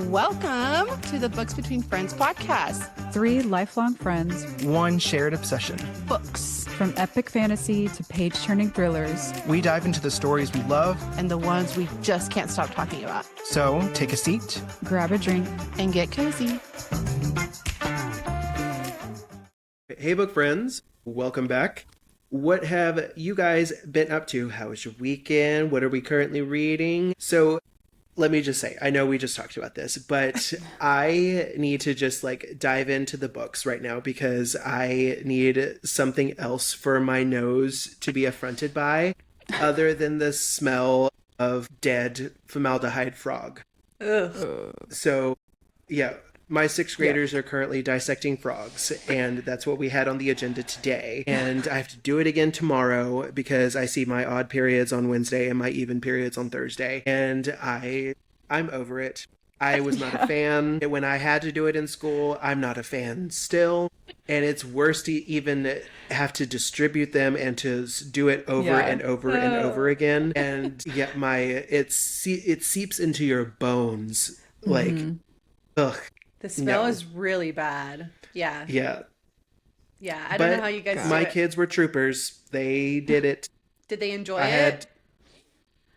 Welcome to the Books Between Friends podcast. 3 lifelong friends, one shared obsession. Books. From epic fantasy to page-turning thrillers. We dive into the stories we love And the ones we just can't stop talking about. So take a seat, Grab a drink, and get cozy. Hey, book friends. Welcome back. What have you guys been up to? How was your weekend? What are we currently reading? So let me just say, I know we just talked about this, but I need to just dive into the books right now because I need something else for my nose to be affronted by other than the smell of dead formaldehyde frog. Ugh. So, yeah. My 6th graders are currently dissecting frogs, and that's what we had on the agenda today. And I have to do it again tomorrow because I see my odd periods on Wednesday and my even periods on Thursday. And I'm over it. I was not a fan when I had to do it in school. I'm not a fan still. And it's worse to even have to distribute them and to do it over and over and over again. And yet it seeps into your bones. Ugh. The smell is really bad. Yeah. Yeah. Yeah. I don't know how you guys do my it. kids were troopers. They did it. Did they enjoy it?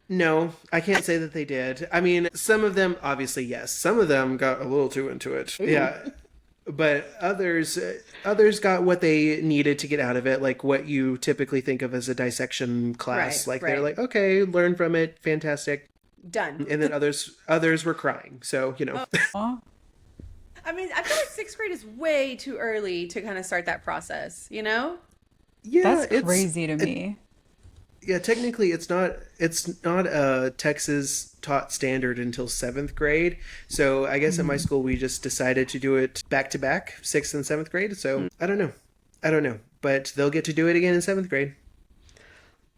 No, I can't say that they did. I mean, some of them, obviously, yes. Some of them got a little too into it. Ooh. Yeah. But others got what they needed to get out of it, like what you typically think of as a dissection class. They're like, okay, learn from it. Fantastic. Done. And then others were crying. So, Aw. I mean, I feel like 6th grade is way too early to kind of start that process, you know? Yeah, That's crazy to me. Yeah, technically it's not a Texas taught standard until 7th grade. So I guess at my school we just decided to do it back to back, 6th and 7th grade. So I don't know. But they'll get to do it again in 7th grade.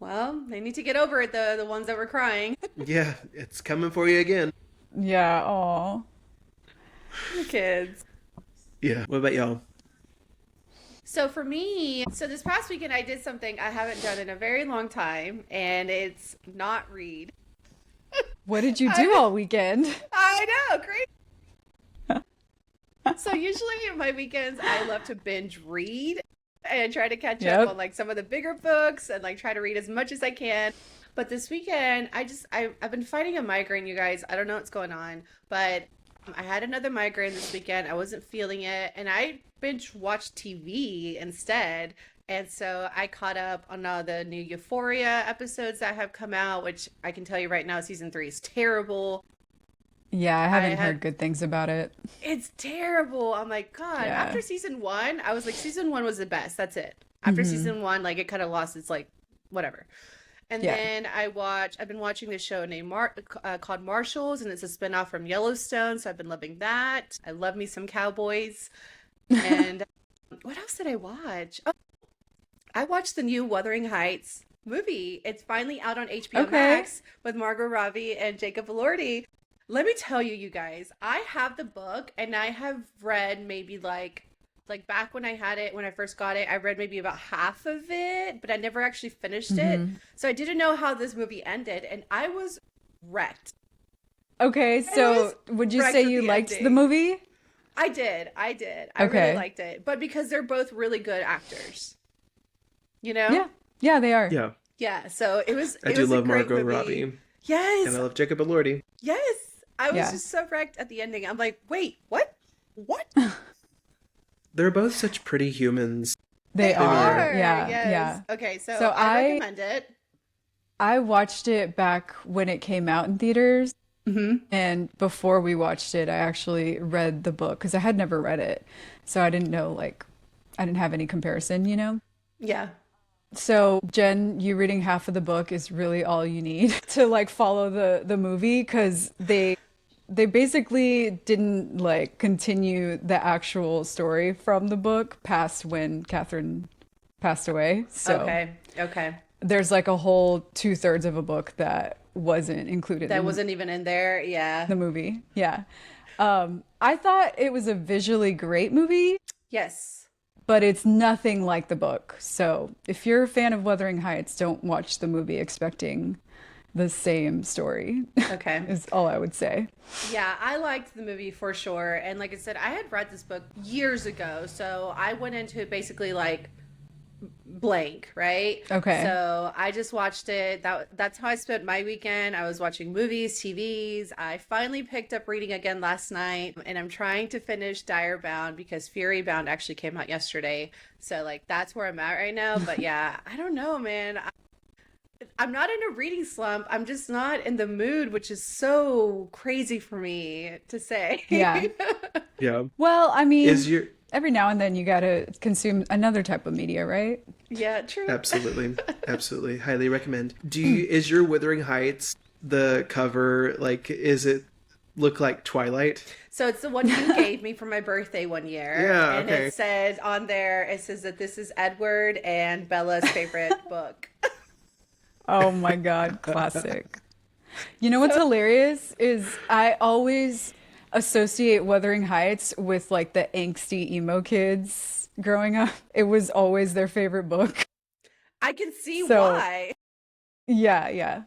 Well, they need to get over it, the ones that were crying. Yeah, it's coming for you again. Yeah, aw. The kids. Yeah. What about y'all? So for me, this past weekend I did something I haven't done in a very long time, and it's not read. What did you do all weekend? I know, great. So usually in my weekends I love to binge read and try to catch up on some of the bigger books and try to read as much as I can. But this weekend I've been fighting a migraine, you guys. I don't know what's going on, but I had another migraine this weekend. I wasn't feeling it, and I binge watched TV instead. And so I caught up on all the new Euphoria episodes that have come out, which I can tell you right now, season 3 is terrible. Yeah, I haven't heard good things about it. It's terrible. I'm like, God, Yeah. After season 1, I was like, season 1 was the best. That's it. After season 1, it kind of lost its whatever. And then I've been watching this show named called Marshalls, and it's a spinoff from Yellowstone. So I've been loving that. I love me some cowboys. And what else did I watch? Oh, I watched the new Wuthering Heights movie. It's finally out on HBO Max with Margot Robbie and Jacob Elordi. Let me tell you, you guys, I have the book and I have read maybe like back when I had it, when I first got it, I read maybe about half of it, but I never actually finished it. So I didn't know how this movie ended, and I was wrecked. Okay, so would you say you liked the movie? I did. I really liked it. But because they're both really good actors. You know? Yeah. Yeah, they are. Yeah. Yeah, so it was I do love Margot movie. Robbie. Yes. And I love Jacob Elordi. Yes. I was just so wrecked at the ending. I'm like, wait, what? What? They're both such pretty humans. They are. Yeah. Yes. Yeah. Okay, so I recommend it. I watched it back when it came out in theaters. And before we watched it, I actually read the book because I had never read it. So I didn't know, I didn't have any comparison, you know? Yeah. So Jen, you reading half of the book is really all you need to follow the movie because they basically didn't continue the actual story from the book past when Catherine passed away. So Okay. there's a whole 2/3 of a book that wasn't included. That wasn't even in there. Yeah. The movie. Yeah. I thought it was a visually great movie. Yes. But it's nothing like the book. So if you're a fan of Wuthering Heights, don't watch the movie expecting the same story. Okay. Is all I would say. Yeah, I liked the movie for sure. And like I said, I had read this book years ago. So I went into it basically like blank, right? Okay. So I just watched it. That's how I spent my weekend. I was watching movies, TVs. I finally picked up reading again last night, and I'm trying to finish Dire Bound because Fury Bound actually came out yesterday. So like that's where I'm at right now. But yeah, I don't know, man. I'm not in a reading slump. I'm just not in the mood, which is so crazy for me to say. Yeah. Yeah. Well, I mean, Is your every now and then you gotta consume another type of media, right? Yeah, true. Absolutely. Absolutely. Highly recommend. Is your Wuthering Heights the cover, like, is it look like Twilight? So it's the one you gave me for my birthday one year. Yeah, and okay. it said on there, it says that this is Edward and Bella's favorite book. Oh my God, classic. You know what's hilarious is I always associate Wuthering Heights with like the angsty emo kids growing up. It was always their favorite book. I can see So- why. Yeah, yeah.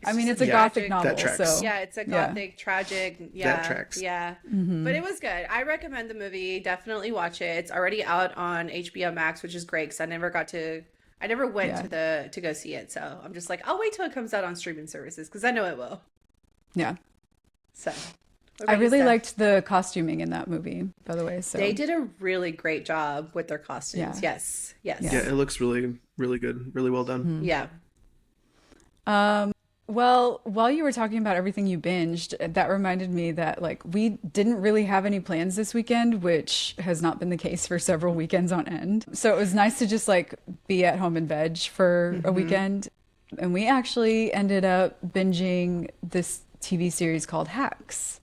I mean, it's a Yeah, gothic that novel, tracks. so Yeah, it's a Yeah. gothic, tragic. Yeah, That tracks. Yeah, Mm-hmm. but it was good. I recommend the movie. Definitely watch it. It's already out on HBO Max, which is great because I never went Yeah. to go see it. So I'm just like, I'll wait till it comes out on streaming services because I know it will. yeah. So what I about you, really Steph? liked the costuming in that movie, by the way. So They did a really great job with their costumes. Yeah. Yes. Yes. Yeah. Yeah, it looks really, really good. Really well done. Yeah. Well, while you were talking about everything you binged, that reminded me that like we didn't really have any plans this weekend, which has not been the case for several weekends on end. So it was nice to just like be at home and veg for a weekend. And we actually ended up binging this TV series called Hacks,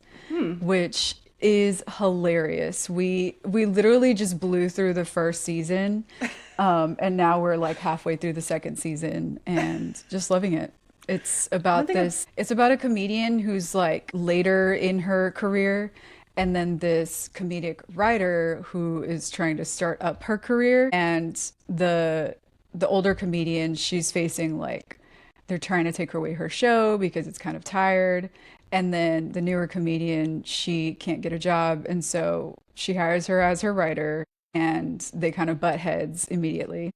which is hilarious. We literally just blew through the first season, and now we're like halfway through the second season and just loving it. It's about it's about a comedian who's like later in her career, and then this comedic writer who is trying to start up her career. And the older comedian, she's facing like they're trying to take away her show because it's kind of tired. And then the newer comedian, she can't get a job, and so she hires her as her writer, and they kind of butt heads immediately.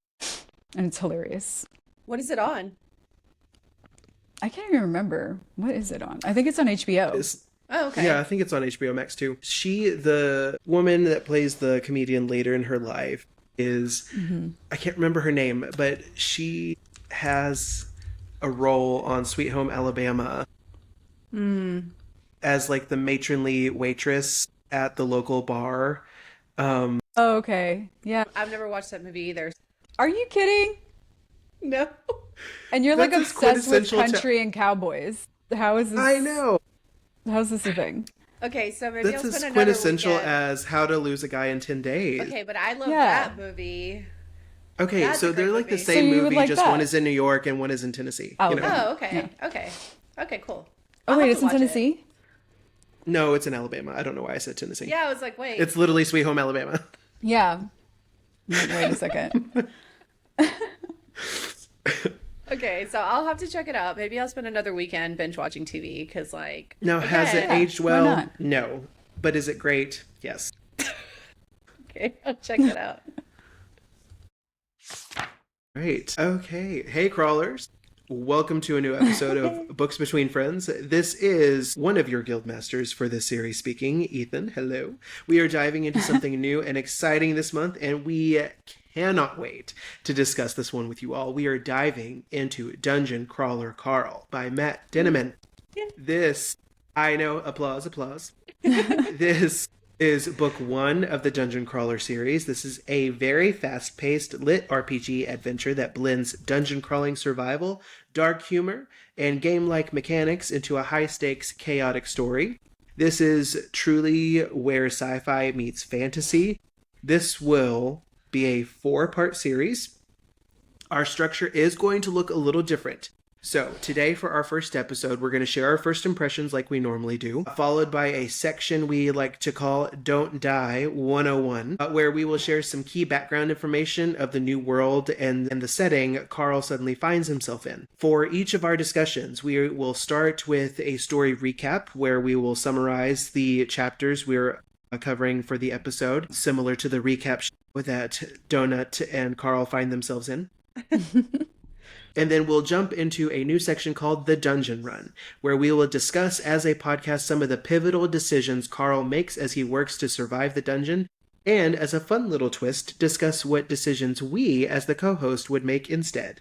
And it's hilarious. What is it on? I can't even remember. What is it on? I think it's on HBO. It's- Oh, okay. Yeah, I think it's on HBO Max too. The woman that plays the comedian later in her life is, I can't remember her name, but she has a role on Sweet Home Alabama as like the matronly waitress at the local bar. Oh, okay. Yeah. I've never watched that movie either. Are you kidding? No. And you're like That's as obsessed with quintessential to- country and cowboys. How is this? I know. How's this a thing? Okay, so maybe That's I'll as spend another quintessential weekend. as How to Lose a Guy in 10 Days. Okay, but I love Yeah. that movie. Okay, That's so a great they're like the movie. So same you would movie, like just that? one is in New York and one is in Tennessee. Oh, you know? okay. Oh, okay. Okay. Okay, cool. Oh, I'll wait, have it's to in watch it. Tennessee? No, it's in Alabama. I don't know why I said Tennessee. Yeah, I was like, wait. It's literally Sweet Home Alabama. Yeah. Wait a second. Okay, so I'll have to check it out. Maybe I'll spend another weekend binge watching TV because, like, Now, has it again- aged well? not? No. But is it great? Yes. Okay, I'll check it out. Great. Okay. Hey, crawlers. Welcome to a new episode of Books Between Friends. This is one of your guild masters for this series speaking, Ethan. Hello. We are diving into something new and exciting this month, and we cannot wait to discuss this one with you all. We are diving into Dungeon Crawler Carl by Matt Dinniman. This, I know, applause. This is book one of the Dungeon Crawler series. This is a very fast-paced lit RPG adventure that blends dungeon crawling survival, dark humor, and game-like mechanics into a high-stakes, chaotic story. This is truly where sci-fi meets fantasy. This will be a 4-part series. Our structure is going to look a little different. So, today for our first episode, we're going to share our first impressions like we normally do, followed by a section we like to call Don't Die 101, where we will share some key background information of the new world and the setting Carl suddenly finds himself in. For each of our discussions, we will start with a story recap where we will summarize the chapters we're covering for the episode, similar to the recap show that Donut and Carl find themselves in. And then we'll jump into a new section called The Dungeon Run, where we will discuss as a podcast some of the pivotal decisions Carl makes as he works to survive the dungeon, and as a fun little twist, discuss what decisions we, as the co-host, would make instead.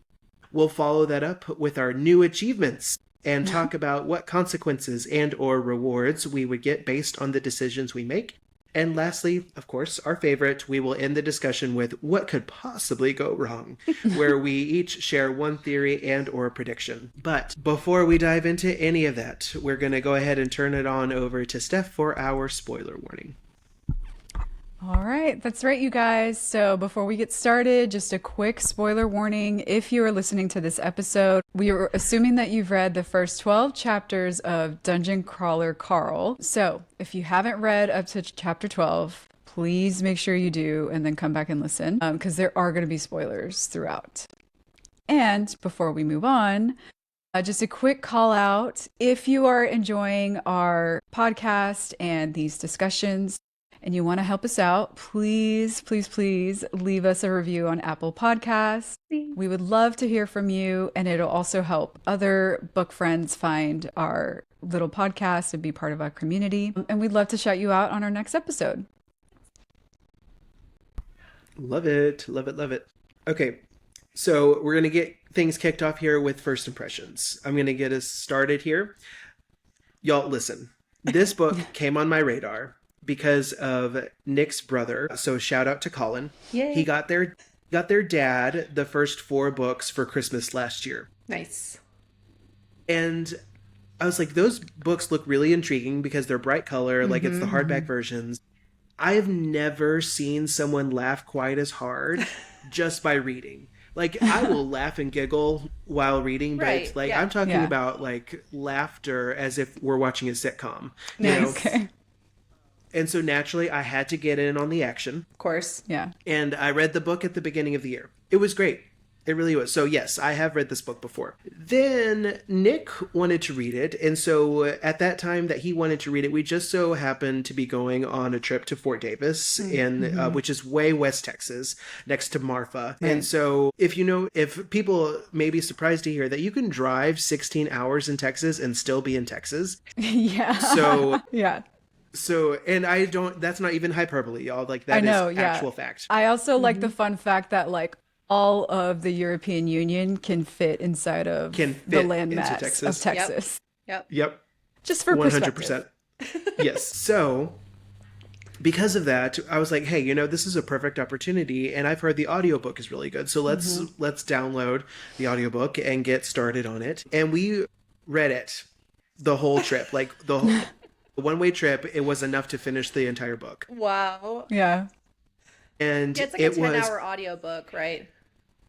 We'll follow that up with our new achievements and talk about what consequences and or rewards we would get based on the decisions we make. And lastly, of course, our favorite, we will end the discussion with what could possibly go wrong, where we each share one theory and or prediction. But before we dive into any of that, we're going to go ahead and turn it on over to Steph for our spoiler warning. All right, that's right, you guys. So before we get started, just a quick spoiler warning. If you are listening to this episode, we are assuming that you've read the first 12 chapters of Dungeon Crawler Carl. So if you haven't read up to chapter 12, please make sure you do and then come back and listen, because there are going to be spoilers throughout. And before we move on, just a quick call out. If you are enjoying our podcast and these discussions, and you want to help us out, please, please, please leave us a review on Apple Podcasts. We would love to hear from you, and it'll also help other book friends find our little podcast and be part of our community. And we'd love to shout you out on our next episode. Love it, love it, love it. Okay, so we're going to get things kicked off here with first impressions. I'm going to get us started here. Y'all, listen. This book came on my radar because of Nick's brother. So shout out to Colin. Yay. He got their dad the first 4 books for Christmas last year. Nice. And I was like, those books look really intriguing because they're bright color, like it's the hardback versions. I have never seen someone laugh quite as hard just by reading. Like, I will laugh and giggle while reading, but Right, like yeah. I'm talking Yeah. about like laughter as if we're watching a sitcom. You Nice. know? Okay. And so naturally, I had to get in on the action. Of course. Yeah. And I read the book at the beginning of the year. It was great. It really was. So yes, I have read this book before. Then Nick wanted to read it. And so at that time that he wanted to read it, we just so happened to be going on a trip to Fort Davis, which is way West Texas, next to Marfa. Right. And so if people may be surprised to hear that you can drive 16 hours in Texas and still be in Texas. Yeah. So yeah. So, and that's not even hyperbole, y'all. Like, that I know, is yeah. actual fact. I also like the fun fact that like all of the European Union can fit inside of Can the fit landmass into of Texas. Texas. Yep. Yep. Just for 100%. perspective. Yes. So, because of that, I was like, hey, this is a perfect opportunity. And I've heard the audiobook is really good. So let's download the audiobook and get started on it. And we read it the whole trip. Like, the one-way trip, it was enough to finish the entire book. Wow. Yeah. And Yeah, it's like a 10-hour audiobook, right?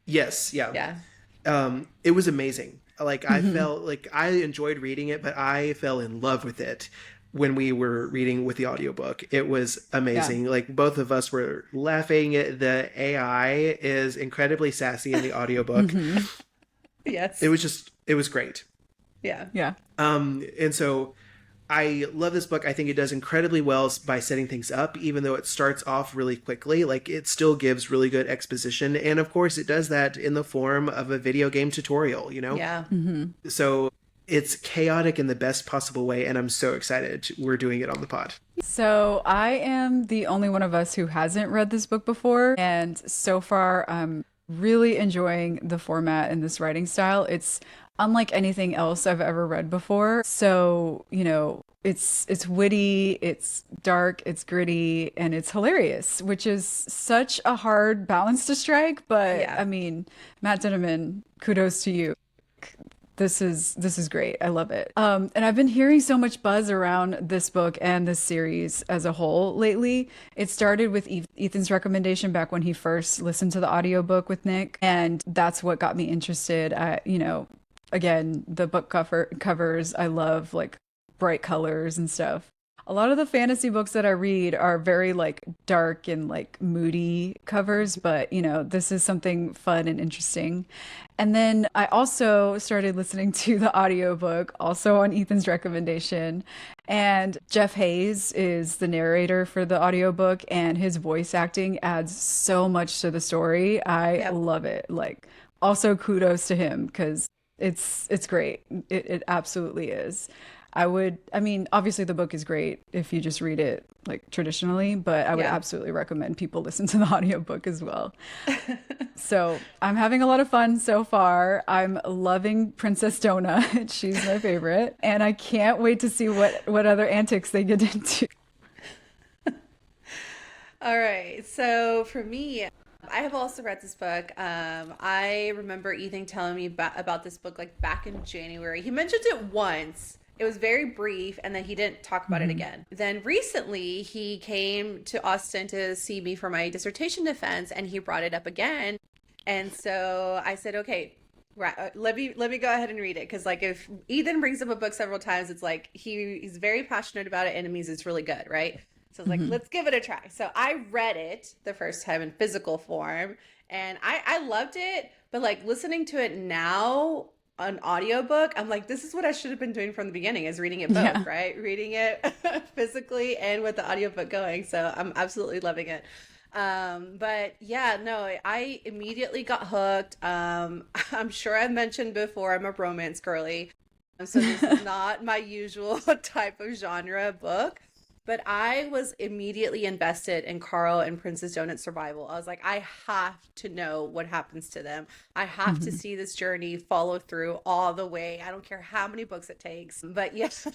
Yes, yeah. Yeah. It was amazing. Like, I felt like I enjoyed reading it, but I fell in love with it when we were reading with the audiobook. It was amazing. Yeah. Like, both of us were laughing. The AI is incredibly sassy in the audiobook. Yes. It was great. Yeah. Yeah. And so I love this book. I think it does incredibly well by setting things up, even though it starts off really quickly. Like, it still gives really good exposition. And of course, it does that in the form of a video game tutorial, Yeah. So it's chaotic in the best possible way. And I'm so excited we're doing it on the pod. So I am the only one of us who hasn't read this book before. And so far, I'm really enjoying the format and this writing style. It's unlike anything else I've ever read before. So, it's witty, it's dark, it's gritty, and it's hilarious, which is such a hard balance to strike. But Yeah. I mean, Matt Dinniman, kudos to you. This is great. I love it. And I've been hearing so much buzz around this book and this series as a whole lately. It started with Ethan's recommendation back when he first listened to the audiobook with Nick, and that's what got me interested. again, the book covers, I love like bright colors and stuff. A lot of the fantasy books that I read are very like dark and like moody covers, but this is something fun and interesting. And then I also started listening to the audiobook, also on Ethan's recommendation. And Jeff Hayes is the narrator for the audiobook, and his voice acting adds so much to the story. I love it. Like, also kudos to him because it's great. It absolutely is. I mean, obviously the book is great if you just read it like traditionally, but I would absolutely recommend people listen to the audiobook as well. So I'm having a lot of fun so far. I'm loving Princess Donut. She's my favorite. And I can't wait to see what other antics they get into. All right. So for me, I have also read this book. I remember Ethan telling me about this book like back in January. He mentioned it once. It was very brief, and then he didn't talk about it again. Then recently, he came to Austin to see me for my dissertation defense, and he brought it up again. And so I said, okay, right, let me go ahead and read it, because like if Ethan brings up a book several times, it's like he's very passionate about it, and it means it's really good, right? So I was like, let's give it a try. So I read it the first time in physical form, and I loved it, but like listening to it now, an audiobook, I'm like, this is what I should have been doing from the beginning, is reading it both, right? Reading it physically and with the audiobook going. So I'm absolutely loving it. But yeah, no, I immediately got hooked. I'm sure I've mentioned before, I'm a romance girly. So this is not my usual type of genre book. But I was immediately invested in Carl and Princess Donut's survival. I was like, I have to know what happens to them. I have to see this journey follow through all the way. I don't care how many books it takes. But yes,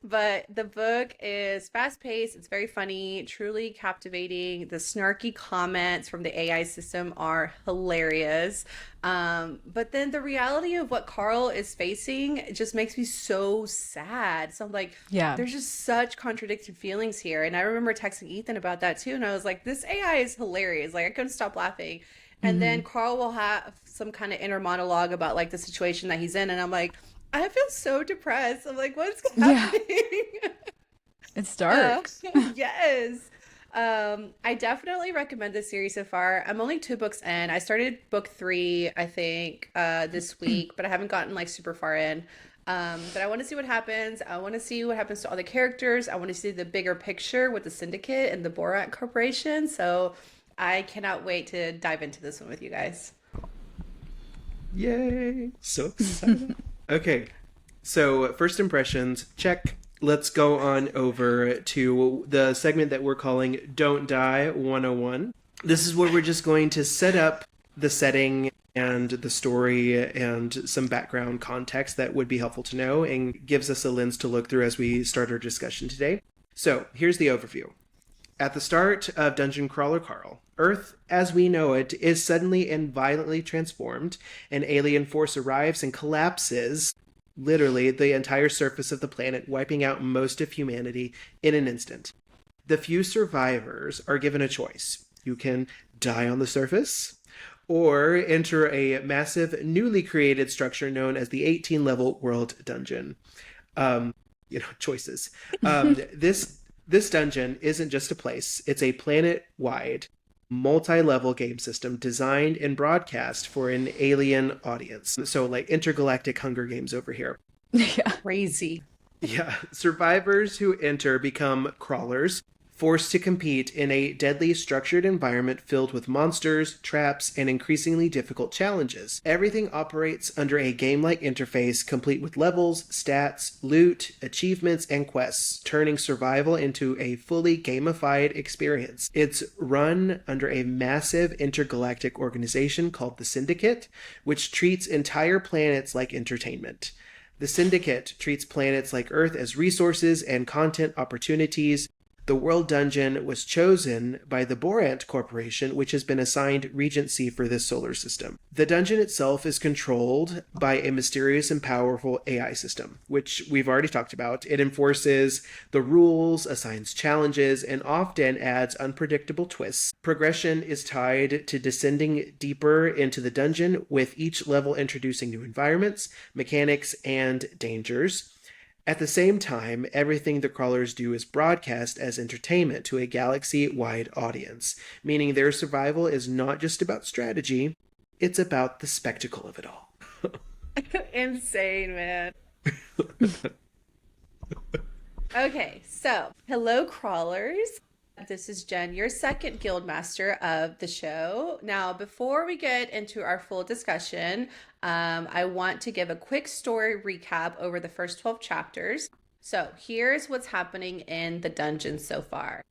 but the book is fast-paced. It's very funny, truly captivating. The snarky comments from the AI system are hilarious. But then the reality of what Carl is facing just makes me so sad. So I'm like, there's just such contradicting feelings here. And I remember texting Ethan about that too. And I was like, this AI is hilarious. Like I couldn't stop laughing. And then Carl will have some kind of inner monologue about like the situation that he's in. And I'm like, I feel so depressed. I'm like, what's happening? It's dark. Yes. I definitely recommend this series so far. I'm only 2 books in. I started book 3, I think, this week, but I haven't gotten like super far in. But I want to see what happens. I want to see what happens to all the characters. I want to see the bigger picture with the Syndicate and the Borat Corporation. So I cannot wait to dive into this one with you guys. Yay! So excited. Okay, so first impressions, check. Let's go on over to the segment that we're calling Don't Die 101. This is where we're just going to set up the setting and the story and some background context that would be helpful to know and gives us a lens to look through as we start our discussion today. So here's the overview. At the start of Dungeon Crawler Carl, Earth, as we know it, is suddenly and violently transformed. An alien force arrives and collapses literally the entire surface of the planet, wiping out most of humanity in an instant. The few survivors are given a choice. You can die on the surface, or enter a massive, newly created structure known as the 18-level World Dungeon. Choices. This dungeon isn't just a place. It's a planet-wide, multi-level game system designed and broadcast for an alien audience. So like intergalactic Hunger Games over here. Yeah. Crazy. Yeah. Survivors who enter become crawlers, forced to compete in a deadly structured environment filled with monsters, traps, and increasingly difficult challenges. Everything operates under a game-like interface complete with levels, stats, loot, achievements, and quests, turning survival into a fully gamified experience. It's run under a massive intergalactic organization called the Syndicate, which treats entire planets like entertainment. The Syndicate treats planets like Earth as resources and content opportunities, The World Dungeon was chosen by the Borant Corporation, which has been assigned regency for this solar system. The dungeon itself is controlled by a mysterious and powerful AI system, which we've already talked about. It enforces the rules, assigns challenges, and often adds unpredictable twists. Progression is tied to descending deeper into the dungeon, with each level introducing new environments, mechanics, and dangers. At the same time, everything the crawlers do is broadcast as entertainment to a galaxy-wide audience, meaning their survival is not just about strategy, it's about the spectacle of it all. Insane, man. Okay, so hello, crawlers. This is Jen, your second guildmaster of the show. Now, before we get into our full discussion, I want to give a quick story recap over the first 12 chapters. So here's what's happening in the dungeon so far.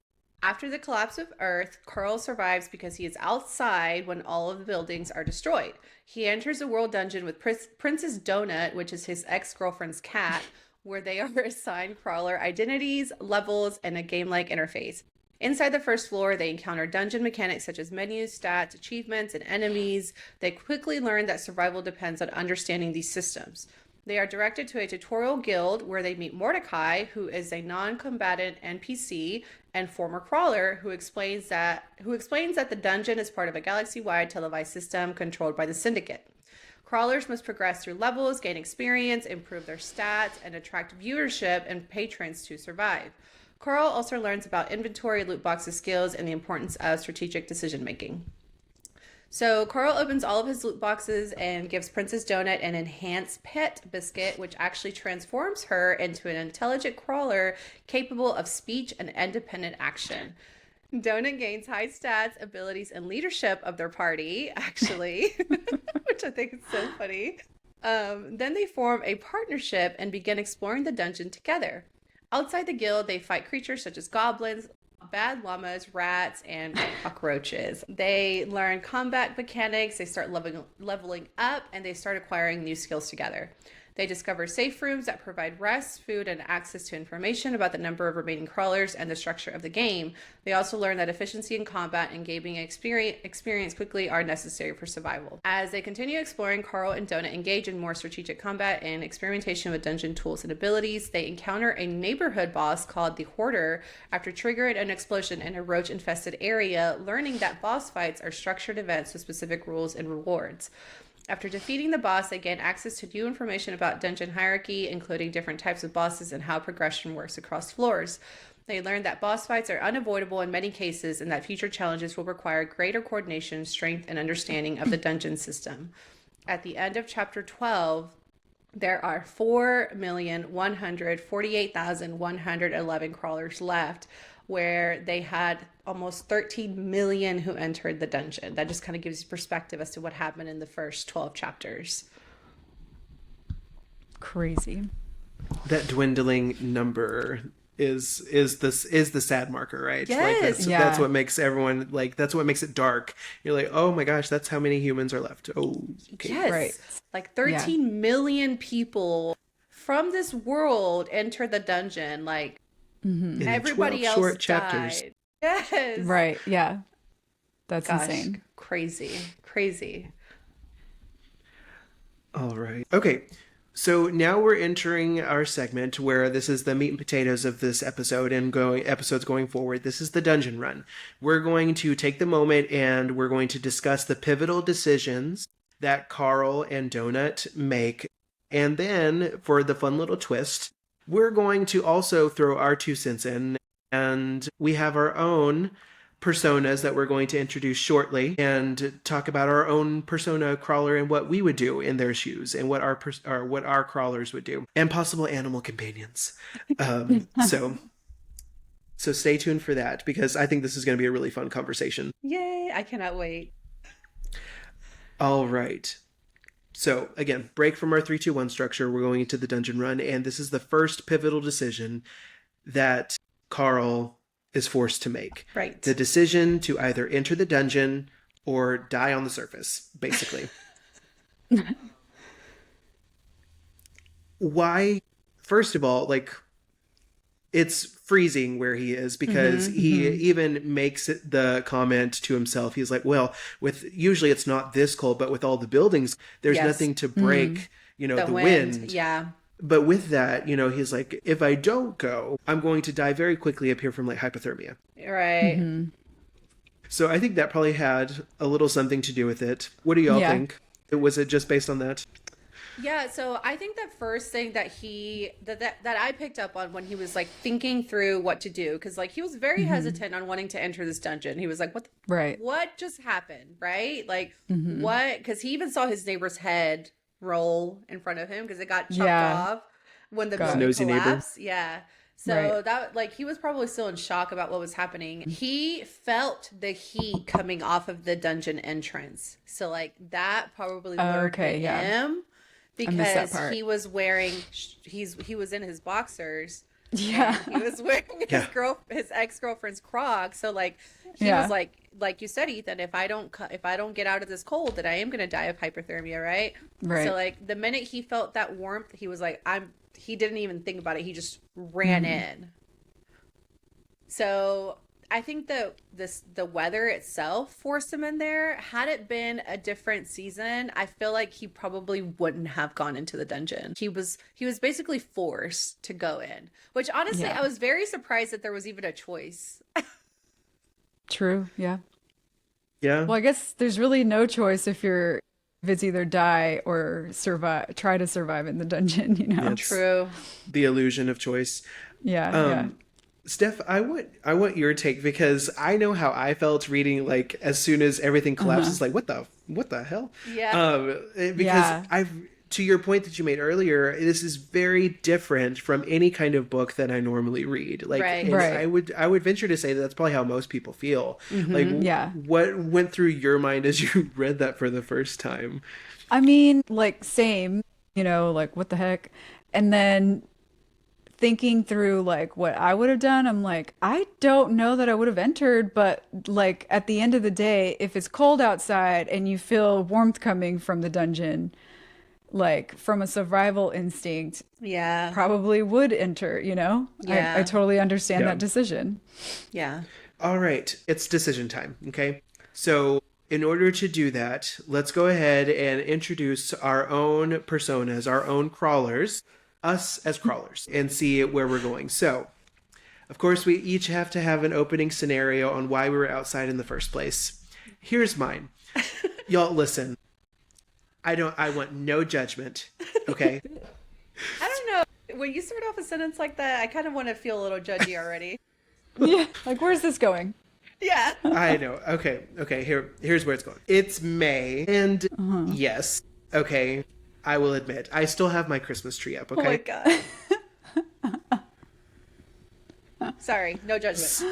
After the collapse of Earth, Carl survives because he is outside when all of the buildings are destroyed. He enters a world dungeon with Princess Donut, which is his ex-girlfriend's cat, where they are assigned crawler identities, levels, and a game-like interface. Inside the first floor, they encounter dungeon mechanics such as menus, stats, achievements, and enemies. They quickly learn that survival depends on understanding these systems. They are directed to a tutorial guild where they meet Mordecai, who is a non-combatant NPC and former crawler who explains that the dungeon is part of a galaxy-wide televised system controlled by the Syndicate. Crawlers must progress through levels, gain experience, improve their stats, and attract viewership and patrons to survive. Carl also learns about inventory, loot boxes, skills, and the importance of strategic decision making. So Carl opens all of his loot boxes and gives Princess Donut an enhanced pet biscuit, which actually transforms her into an intelligent crawler capable of speech and independent action. Donut gains high stats, abilities, and leadership of their party, actually, which I think is so funny. Then they form a partnership and begin exploring the dungeon together. Outside the guild, they fight creatures such as goblins, bad llamas, rats, and cockroaches. They learn combat mechanics, they start leveling up, and they start acquiring new skills together. They discover safe rooms that provide rest, food, and access to information about the number of remaining crawlers and the structure of the game. They also learn that efficiency in combat and gaming experience quickly are necessary for survival. As they continue exploring, Carl and Donut engage in more strategic combat and experimentation with dungeon tools and abilities. They encounter a neighborhood boss called the Hoarder after triggering an explosion in a roach-infested area, learning that boss fights are structured events with specific rules and rewards. After defeating the boss, they gain access to new information about dungeon hierarchy, including different types of bosses and how progression works across floors. They learn that boss fights are unavoidable in many cases and that future challenges will require greater coordination, strength, and understanding of the dungeon system. At the end of chapter 12, there are 4,148,111 crawlers left, where they had almost 13 million who entered the dungeon. That just kind of gives you perspective as to what happened in the first 12 chapters. Crazy. That dwindling number is the sad marker, right? Yes. That's what makes everyone, like, that's what makes it dark. You're like, oh my gosh, that's how many humans are left. Oh, okay. Yes. Right. Like 13 million people from this world enter the dungeon. Like, In everybody 12 else short died. chapters. Yes. Right. Yeah. That's Gosh, insane. Crazy. All right. Okay. So now we're entering our segment where this is the meat and potatoes of this episode and episodes going forward. This is the dungeon run. We're going to take the moment and we're going to discuss the pivotal decisions that Carl and Donut make. And then for the fun little twist, we're going to also throw our 2 cents in, and we have our own personas that we're going to introduce shortly and talk about our own persona crawler and what we would do in their shoes and what our crawlers would do and possible animal companions. So stay tuned for that because I think this is going to be a really fun conversation. Yay, I cannot wait. All right. So again, break from our 3-2-1 structure. We're going into the dungeon run, and this is the first pivotal decision that Carl is forced to make. Right. The decision to either enter the dungeon or die on the surface, basically. Why? First of all, like, it's freezing where he is because he even makes the comment to himself. He's like, well, usually it's not this cold, but with all the buildings, there's nothing to break, the wind. Yeah. But with that, he's like, if I don't go, I'm going to die very quickly up here from like hypothermia. Right. So I think that probably had a little something to do with it. What do y'all think? Was it just based on that? Yeah, so I think the first thing that that I picked up on when he was like thinking through what to do, because like he was very hesitant on wanting to enter this dungeon. He was like, what just happened? Right? Like what? Because he even saw his neighbor's head roll in front of him because it got chopped off when the building collapsed. Yeah. So that like he was probably still in shock about what was happening. He felt the heat coming off of the dungeon entrance. So like that probably lured him. Because he was wearing, he was in his boxers. Yeah. He was wearing his ex-girlfriend's Crocs. So like he was like you said, Ethan, if I don't get out of this cold, then I am gonna die of hypothermia, right? Right. So like the minute he felt that warmth, he was like, he didn't even think about it. He just ran in. So I think the weather itself forced him in there. Had it been a different season, I feel like he probably wouldn't have gone into the dungeon. He was basically forced to go in, which honestly, I was very surprised that there was even a choice. True. Yeah. Yeah. Well, I guess there's really no choice if it's either die or try to survive in the dungeon, True. The illusion of choice. Yeah. Steph, I want your take because I know how I felt reading, like as soon as everything collapses, like what the hell? Yeah. Because to your point that you made earlier, this is very different from any kind of book that I normally read. Like, I would venture to say that that's probably how most people feel. Like, what went through your mind as you read that for the first time? I mean, like same, like what the heck, and then thinking through like what I would have done, I'm like, I don't know that I would have entered, but like at the end of the day, if it's cold outside and you feel warmth coming from the dungeon, like from a survival instinct, probably would enter, I totally understand that decision. Yeah. All right, it's decision time. Okay. So in order to do that, let's go ahead and introduce our own personas, our own crawlers, us as crawlers, and see where we're going. So, of course, we each have to have an opening scenario on why we were outside in the first place. Here's mine. Y'all, listen. I want no judgment, okay? I don't know. When you start off a sentence like that, I kind of want to feel a little judgy already. Yeah, like where's this going? Yeah. I know. Okay, here's where it's going. It's May, and yes, okay, I will admit, I still have my Christmas tree up, okay? Oh my God. Sorry, no judgment.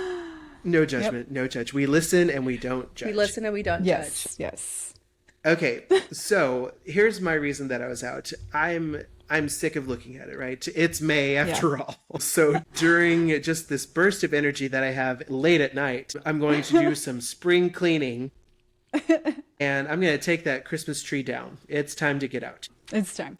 No judgment, no judge. We listen and we don't judge. We listen and we don't judge. Yes. Okay, so here's my reason that I was out. I'm sick of looking at it, right? It's May after all. So during just this burst of energy that I have late at night, I'm going to do some spring cleaning. And I'm going to take that Christmas tree down. It's time to get out. It's time.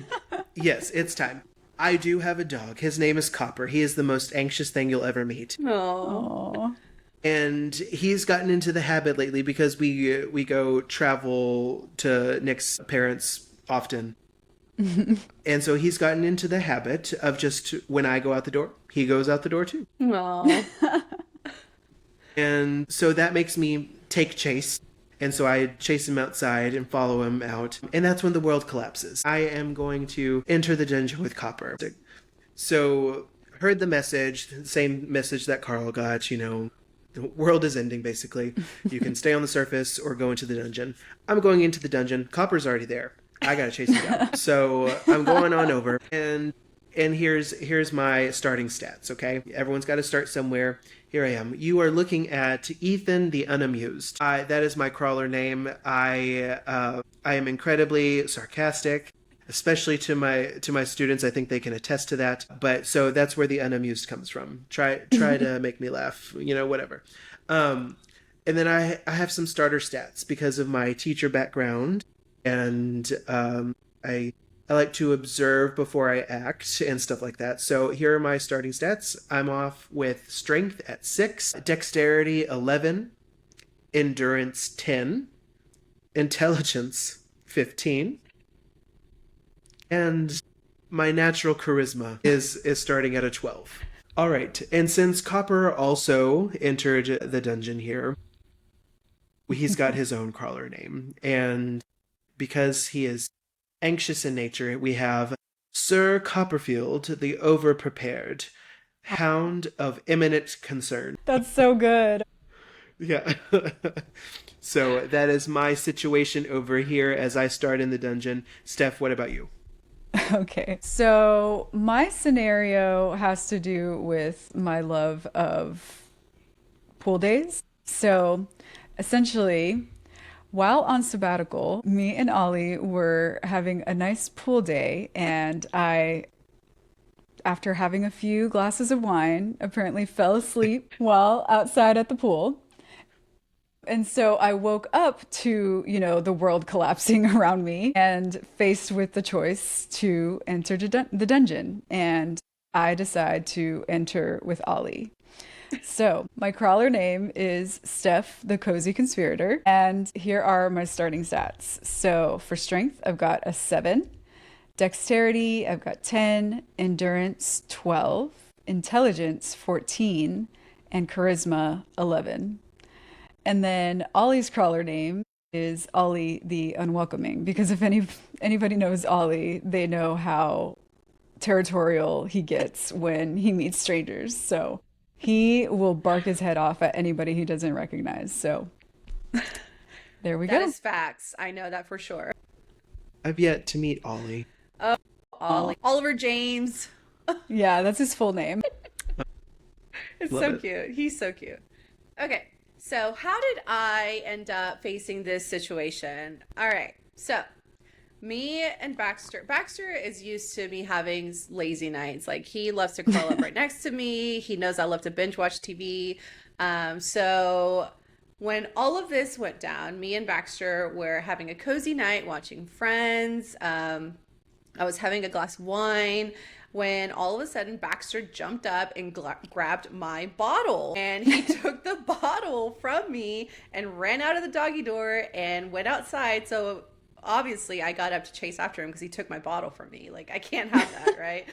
Yes, it's time. I do have a dog. His name is Copper. He is the most anxious thing you'll ever meet. Aww. And he's gotten into the habit lately because we go travel to Nick's parents often. And so he's gotten into the habit of just when I go out the door, he goes out the door too. Aww. And so that makes me take chase. And so I chase him outside and follow him out. And that's when the world collapses. I am going to enter the dungeon with Copper. So heard the message, same message that Carl got, the world is ending, basically. You can stay on the surface or go into the dungeon. I'm going into the dungeon. Copper's already there. I gotta chase him down. So I'm going on over. And here's my starting stats, okay? Everyone's got to start somewhere. Here I am. You are looking at Ethan the Unamused. That is my crawler name. I am incredibly sarcastic, especially to my students. I think they can attest to that. But so that's where the Unamused comes from. Try to make me laugh, whatever. And then I have some starter stats because of my teacher background, and I I like to observe before I act and stuff like that. So here are my starting stats. I'm off with strength at 6, dexterity 11, endurance 10, intelligence 15, and my natural charisma is starting at a 12. All right, and since Copper also entered the dungeon here, he's got his own crawler name, and because he is anxious in nature, we have Sir Copperfield, the overprepared, hound of imminent concern. That's so good. Yeah. So that is my situation over here as I start in the dungeon. Steph, what about you? Okay. So my scenario has to do with my love of pool days. So essentially, while on sabbatical, me and Ollie were having a nice pool day, and I, after having a few glasses of wine, apparently fell asleep while outside at the pool. And so I woke up to, the world collapsing around me and faced with the choice to enter the dungeon. And I decide to enter with Ollie. So my crawler name is Steph, the Cozy Conspirator. And here are my starting stats. So for strength, I've got a 7. Dexterity, I've got 10. Endurance, 12. Intelligence, 14. And charisma, 11. And then Ollie's crawler name is Ollie the Unwelcoming, because if anybody knows Ollie, they know how territorial he gets when he meets strangers. So he will bark his head off at anybody he doesn't recognize. So there we go. That is facts. I know that for sure. I've yet to meet Ollie. Ollie. Oliver James. Yeah, that's his full name. It's Love so it. cute. He's so cute. Okay. So how did I end up facing this situation? All right. So me and Baxter is used to me having lazy nights. Like, he loves to curl up right next to me. He knows I love to binge watch TV. So when all of this went down, me and Baxter were having a cozy night watching Friends. I was having a glass of wine when all of a sudden Baxter jumped up and grabbed my bottle, and he took the bottle from me and ran out of the doggy door and went outside. So obviously I got up to chase after him because he took my bottle from me. Like, I can't have that, right?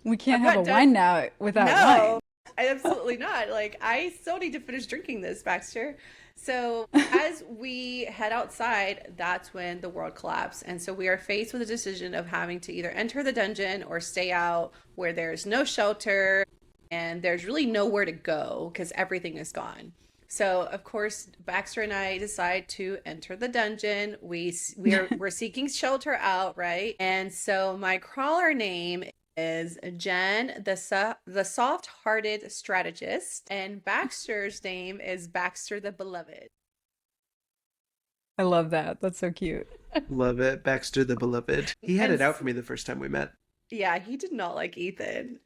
We can't I'm have not a done. wine now without No, wine. absolutely not. Like, I still need to finish drinking this, Baxter. So as we head outside, that's when the world collapsed. And so we are faced with a decision of having to either enter the dungeon or stay out where there's no shelter and there's really nowhere to go because everything is gone. So of course, Baxter and I decide to enter the dungeon. We're seeking shelter out, right? And so my crawler name is Jen, the soft-hearted strategist, and Baxter's name is Baxter the Beloved. I love that. That's so cute. Love it. Baxter the Beloved. He had And it out for me the first time we met. Yeah, he did not like Ethan.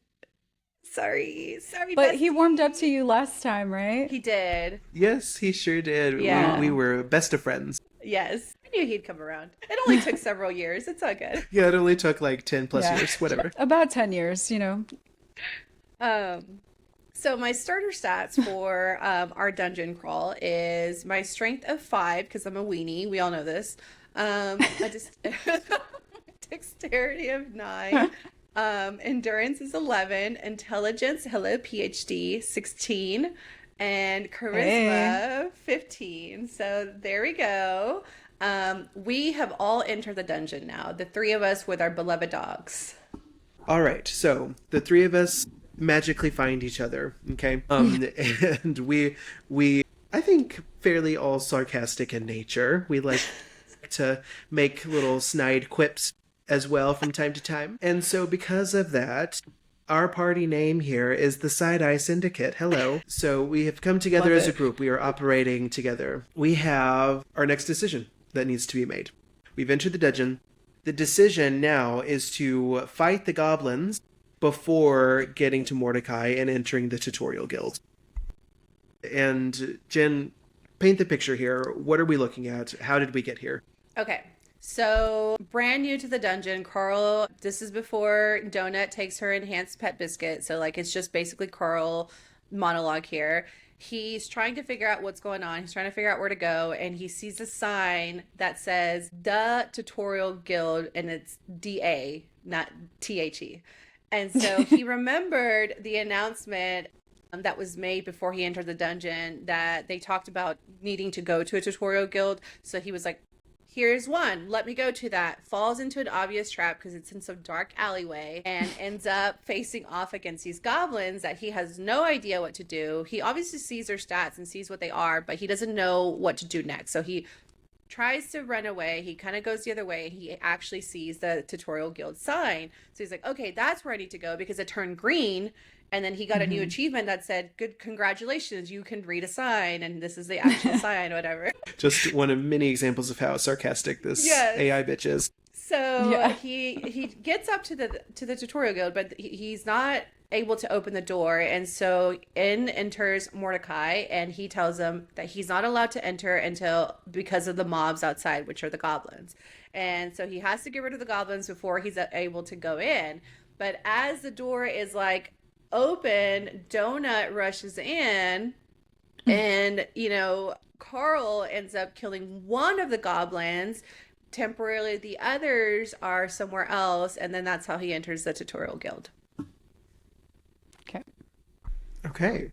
Sorry, But he bestie. warmed up to you last time, right? He did. Yes, he sure did. Yeah. We were best of friends. Yes, I knew he'd come around. It only took several years. It's all good. Yeah, it only took like 10 plus Yeah. years, whatever. About 10 years, you know. So my starter stats for our dungeon crawl is my strength of 5 because I'm a weenie. We all know this. Dexterity of 9. Endurance is 11. Intelligence, hello, PhD, 16. And charisma, 15. So there we go. We have all entered the dungeon now. The 3 of us with our beloved dogs. All right, so the 3 of us magically find each other, okay? And we I think fairly all sarcastic in nature. We like to make little snide quips as well from time to time. And so because of that, our party name here is the Side Eye Syndicate. Hello. So we have come together Love as a it. group. We are operating together. We have our next decision that needs to be made. We've entered the dungeon. The decision now is to fight the goblins before getting to Mordecai and entering the tutorial guild. And Jen, paint the picture here. What are we looking at? How did we get here? Okay, So, brand new to the dungeon, Carl, this is before Donut takes her enhanced pet biscuit. So, like, it's just basically Carl monologue here. He's trying to figure out what's going on. He's trying to figure out where to go. And he sees a sign that says the Tutorial Guild, and it's DA, not THE. And so he remembered the announcement that was made before he entered the dungeon that they talked about needing to go to a tutorial guild. So he was like, here's one, let me go to that. Falls into an obvious trap because it's in some dark alleyway and ends up facing off against these goblins that he has no idea what to do. He obviously sees their stats and sees what they are, but he doesn't know what to do next. So he tries to run away. He kind of goes the other way. He actually sees the tutorial guild sign. So he's like, okay, that's where I need to go because it turned green. And then he got a new achievement that said, good, congratulations, you can read a sign. And this is the actual sign, whatever. Just one of many examples of how sarcastic this AI bitch is. So he gets up to the tutorial guild, but he's not able to open the door. And so in enters Mordecai, and he tells him that he's not allowed to enter because of the mobs outside, which are the goblins. And so he has to get rid of the goblins before he's able to go in. But as the door is like open, Donut rushes in, and Carl ends up killing one of the goblins. Temporarily the others are somewhere else, and then that's how he enters the tutorial guild. Okay.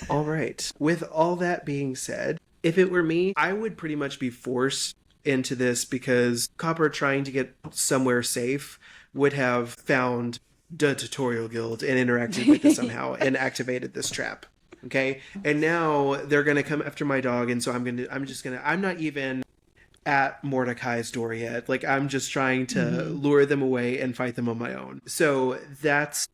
All right. With all that being said, if it were me, I would pretty much be forced into this because Copper, trying to get somewhere safe, would have found the tutorial guild and interacted with it somehow and activated this trap. Okay. And now they're going to come after my dog. And so I'm not even at Mordecai's door yet. Like, I'm just trying to lure them away and fight them on my own. So that's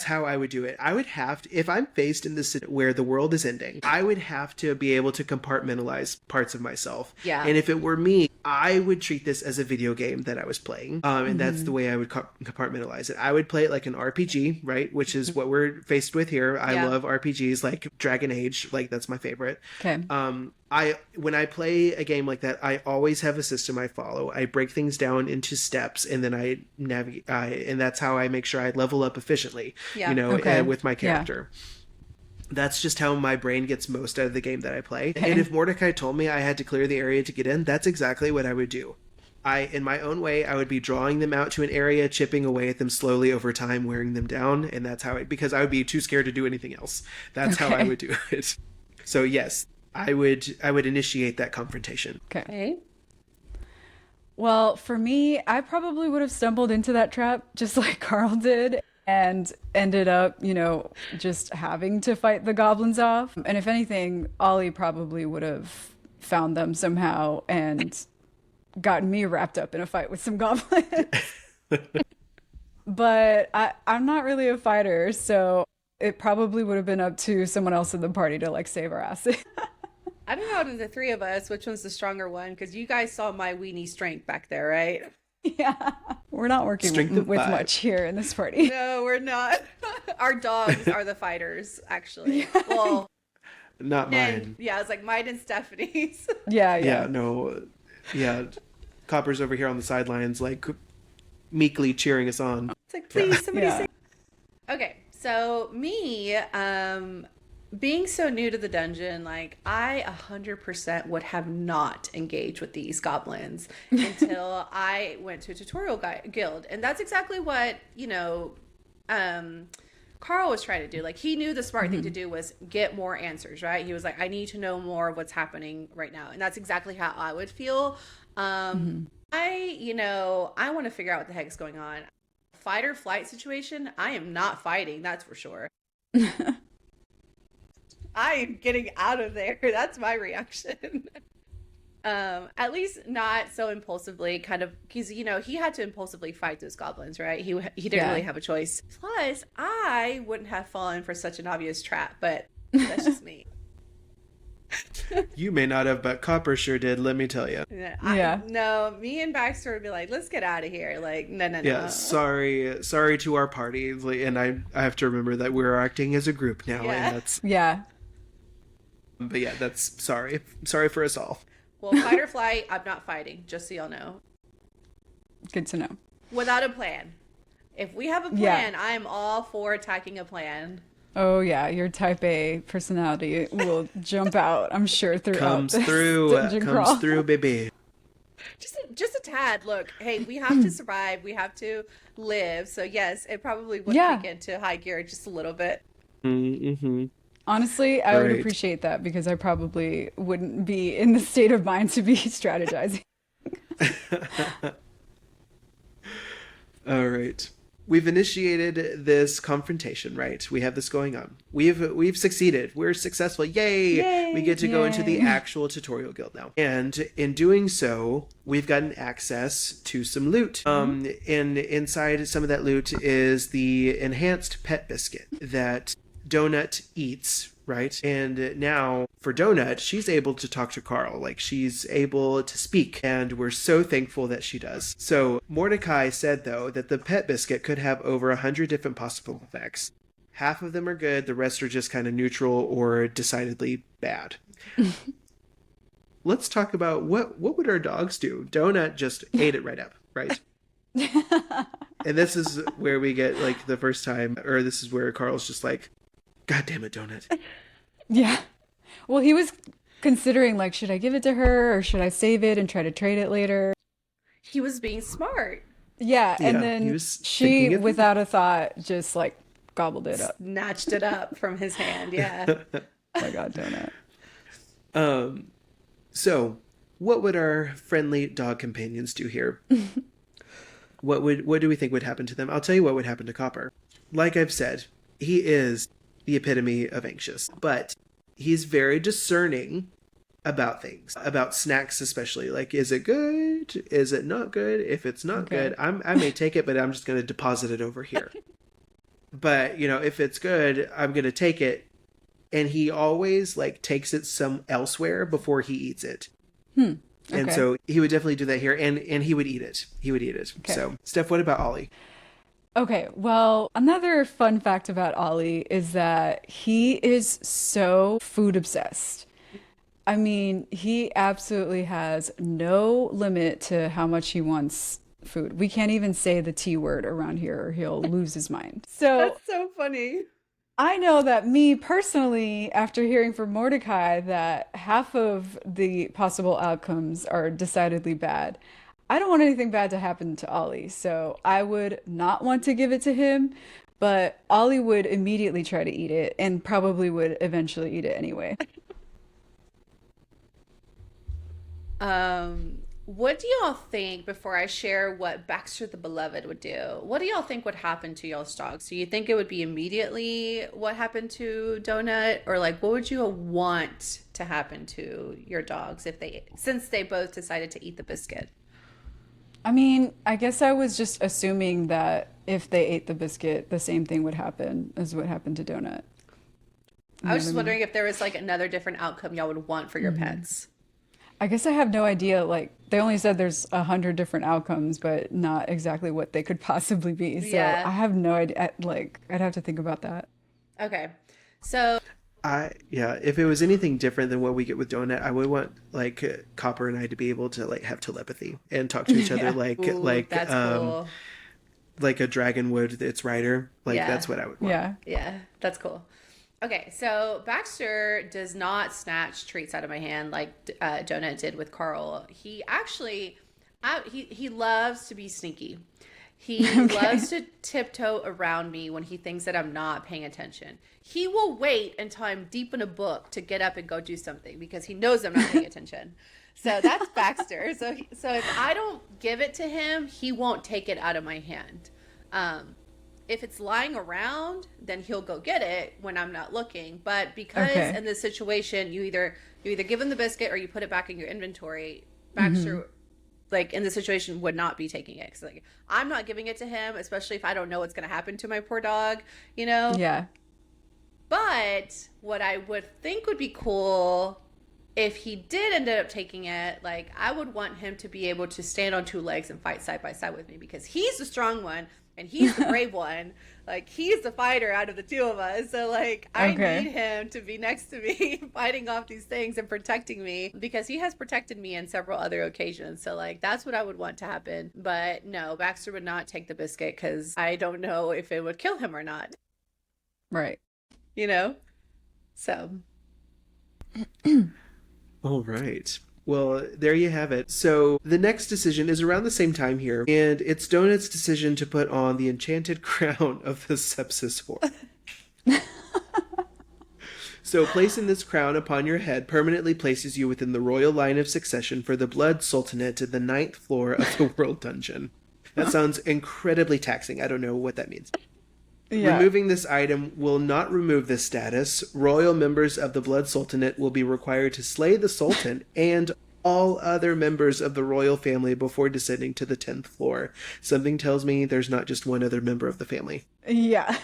how I would do it. I would have to, if I'm faced in this where the world is ending, I would have to be able to compartmentalize parts of myself. Yeah. And if it were me, I would treat this as a video game that I was playing. And that's the way I would compartmentalize it. I would play it like an RPG, right? Which is what we're faced with here. I love RPGs like Dragon Age. Like, that's my favorite. Okay. When I play a game like that, I always have a system I follow. I break things down into steps, and then I navigate, and that's how I make sure I level up efficiently. Okay. With my character. That's just how my brain gets most out of the game that I play. And if Mordecai told me I had to clear the area to get in, that's exactly what I would do. In my own way, I would be drawing them out to an area, chipping away at them slowly over time, wearing them down, and that's how because I would be too scared to do anything else. That's how I would do it. So yes, I would initiate that confrontation. Okay. Well, for me, I probably would have stumbled into that trap just like Carl did and ended up, just having to fight the goblins off. And if anything, Ollie probably would have found them somehow and gotten me wrapped up in a fight with some goblins. But I'm not really a fighter, so it probably would have been up to someone else in the party to like save our asses. I don't know out of the three of us which one's the stronger one, because you guys saw my weenie strength back there, right? Yeah. We're not working with much here in this party. No, we're not. Our dogs are the fighters, actually. Well, not mine. Yeah, it's like mine and Stephanie's. Yeah. No. Yeah. Copper's over here on the sidelines, like meekly cheering us on. It's like, please, somebody say. Okay, so me, being so new to the dungeon, like, I 100% would have not engaged with these goblins until I went to a tutorial guild. And that's exactly what, Carl was trying to do. Like, he knew the smart thing to do was get more answers, right? He was like, I need to know more of what's happening right now. And that's exactly how I would feel. I want to figure out what the heck is going on. Fight or flight situation, I am not fighting, that's for sure. I am getting out of there. That's my reaction. At least not so impulsively, kind of, because he had to impulsively fight those goblins, right? He didn't really have a choice. Plus, I wouldn't have fallen for such an obvious trap, but that's just me. You may not have, but Copper sure did, let me tell you. No, me and Baxter would be like, let's get out of here. Like, no. Yeah, sorry to our party. And I have to remember that we're acting as a group now. Yeah. And that's... Yeah. But yeah, that's sorry for us all. Well, fight or flight, I'm not fighting, just so y'all know. Good to know. Without a plan. If we have a plan, I am all for attacking a plan. Oh yeah, your type A personality will jump out, I'm sure, throughout Comes this through, dungeon crawl. comes through, baby. Just a tad. Look, hey, we have to survive. We have to live. So yes, it probably would kick into high gear just a little bit. Mm-hmm. Honestly, I would Right. appreciate that because I probably wouldn't be in the state of mind to be strategizing. All right. We've initiated this confrontation, right? We have this going on. We've succeeded. We're successful. Yay! We get to go into the actual tutorial guild now. And in doing so, we've gotten access to some loot. And inside some of that loot is the enhanced pet biscuit that Donut eats, right? And now for Donut, she's able to talk to Carl. Like, she's able to speak, and we're so thankful that she does. So Mordecai said, though, that the pet biscuit could have over 100 different possible effects. Half of them are good, the rest are just kind of neutral or decidedly bad. Let's talk about what would our dogs do? Donut just ate it right up, right? And this is where we get, like, the first time, or this is where Carl's just like, God damn it, Donut. Yeah. Well, he was considering, like, should I give it to her or should I save it and try to trade it later? He was being smart. Yeah, and Yeah, then he was she, thinking it- without a thought, just, like, gobbled it up. Snatched it up from his hand. Yeah. Oh my God, Donut. So, what would our friendly dog companions do here? What do we think would happen to them? I'll tell you what would happen to Copper. Like I've said, he is the epitome of anxious, but he's very discerning about things, about snacks especially. Like, is it good? Is it not good? If it's not good, I may take it, but I'm just going to deposit it over here. But, you know, if it's good, I'm going to take it. And he always, like, takes it some elsewhere before he eats it. And Okay. so he would definitely do that here, and he would eat it. He would eat it. Okay. So, Steph, what about Ollie? Okay, well, another fun fact about Ollie is that he is so food obsessed. I mean, he absolutely has no limit to how much he wants food. We can't even say the T word around here or he'll lose his mind. So That's so funny. I know that me personally, after hearing from Mordecai that half of the possible outcomes are decidedly bad, I don't want anything bad to happen to Ollie, so I would not want to give it to him, but Ollie would immediately try to eat it and probably would eventually eat it anyway. What do y'all think, before I share what Baxter the Beloved would do, what do y'all think would happen to y'all's dogs? Do you think it would be immediately what happened to Donut, or like what would you want to happen to your dogs since they both decided to eat the biscuit? I mean, I guess I was just assuming that if they ate the biscuit, the same thing would happen as what happened to Donut. I was just wondering if there was like another different outcome y'all would want for your pets. I guess I have no idea. Like, they only said there's 100 different outcomes, but not exactly what they could possibly be. So Yeah. I have no idea. Like, I'd have to think about that. Okay. So If it was anything different than what we get with Donut, I would want, like, Copper and I to be able to, like, have telepathy and talk to each other ooh, that's cool. like a dragon would its rider. Like, Yeah. that's what I would want. Yeah. Yeah, that's cool. Okay, so Baxter does not snatch treats out of my hand like Donut did with Carl. He actually, he loves to be sneaky. He loves to tiptoe around me when he thinks that I'm not paying attention. He will wait until I'm deep in a book to get up and go do something because he knows I'm not paying attention. So that's Baxter. So if I don't give it to him, he won't take it out of my hand. If it's lying around, then he'll go get it when I'm not looking. But because in this situation, you either give him the biscuit or you put it back in your inventory, Baxter, like in this situation, would not be taking it. 'Cause, like, I'm not giving it to him, especially if I don't know what's going to happen to my poor dog, you know? Yeah. But what I would think would be cool, if he did end up taking it, like, I would want him to be able to stand on two legs and fight side by side with me, because he's the strong one and he's the brave one. Like, he's the fighter out of the two of us. So, like, I Okay. need him to be next to me, fighting off these things and protecting me, because he has protected me in several other occasions. So, like, that's what I would want to happen. But no, Baxter would not take the biscuit because I don't know if it would kill him or not, Right. you know? So, All right. Well, there you have it. So the next decision is around the same time here, and it's Donut's decision to put on the enchanted crown of the sepsis whore. So placing this crown upon your head permanently places you within the royal line of succession for the Blood Sultanate at the 9th floor of the World Dungeon. That sounds incredibly taxing. I don't know what that means. Yeah. Removing this item will not remove this status. Royal members of the Blood Sultanate will be required to slay the Sultan and all other members of the royal family before descending to the 10th floor. Something tells me there's not just one other member of the family. Yeah.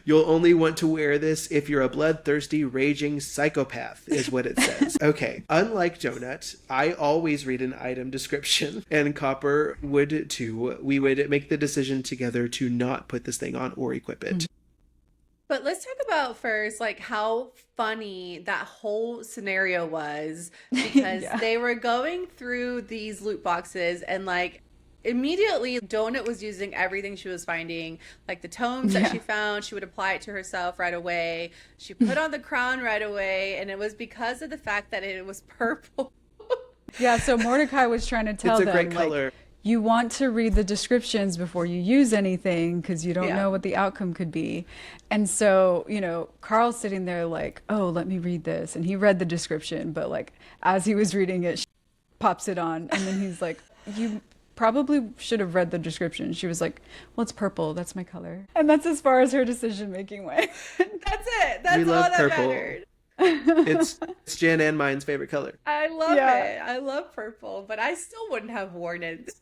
You'll only want to wear this if you're a bloodthirsty, raging psychopath, is what it says. Okay, unlike Donut, I always read an item description, and Copper would too. We would make the decision together to not put this thing on or equip it. but let's talk about first, like, how funny that whole scenario was, because Yeah. they were going through these loot boxes, and like, immediately Donut was using everything she was finding, like the tomes that Yeah. she found. She would apply it to herself right away. She put on the crown right away, and it was because of the fact that it was purple. Yeah, so Mordecai was trying to tell It's a them, great like, color. you want to read the descriptions before you use anything because you don't Yeah. know what the outcome could be. And so, Carl's sitting there like, oh, let me read this. And he read the description, but like as he was reading it, she pops it on. And then he's like, you probably should have read the description. She was like, well, it's purple. That's my color. And that's as far as her decision making went. That's it. That's We all love that purple. mattered. It's Jen and mine's favorite color. I love Yeah. it. I love purple, but I still wouldn't have worn it.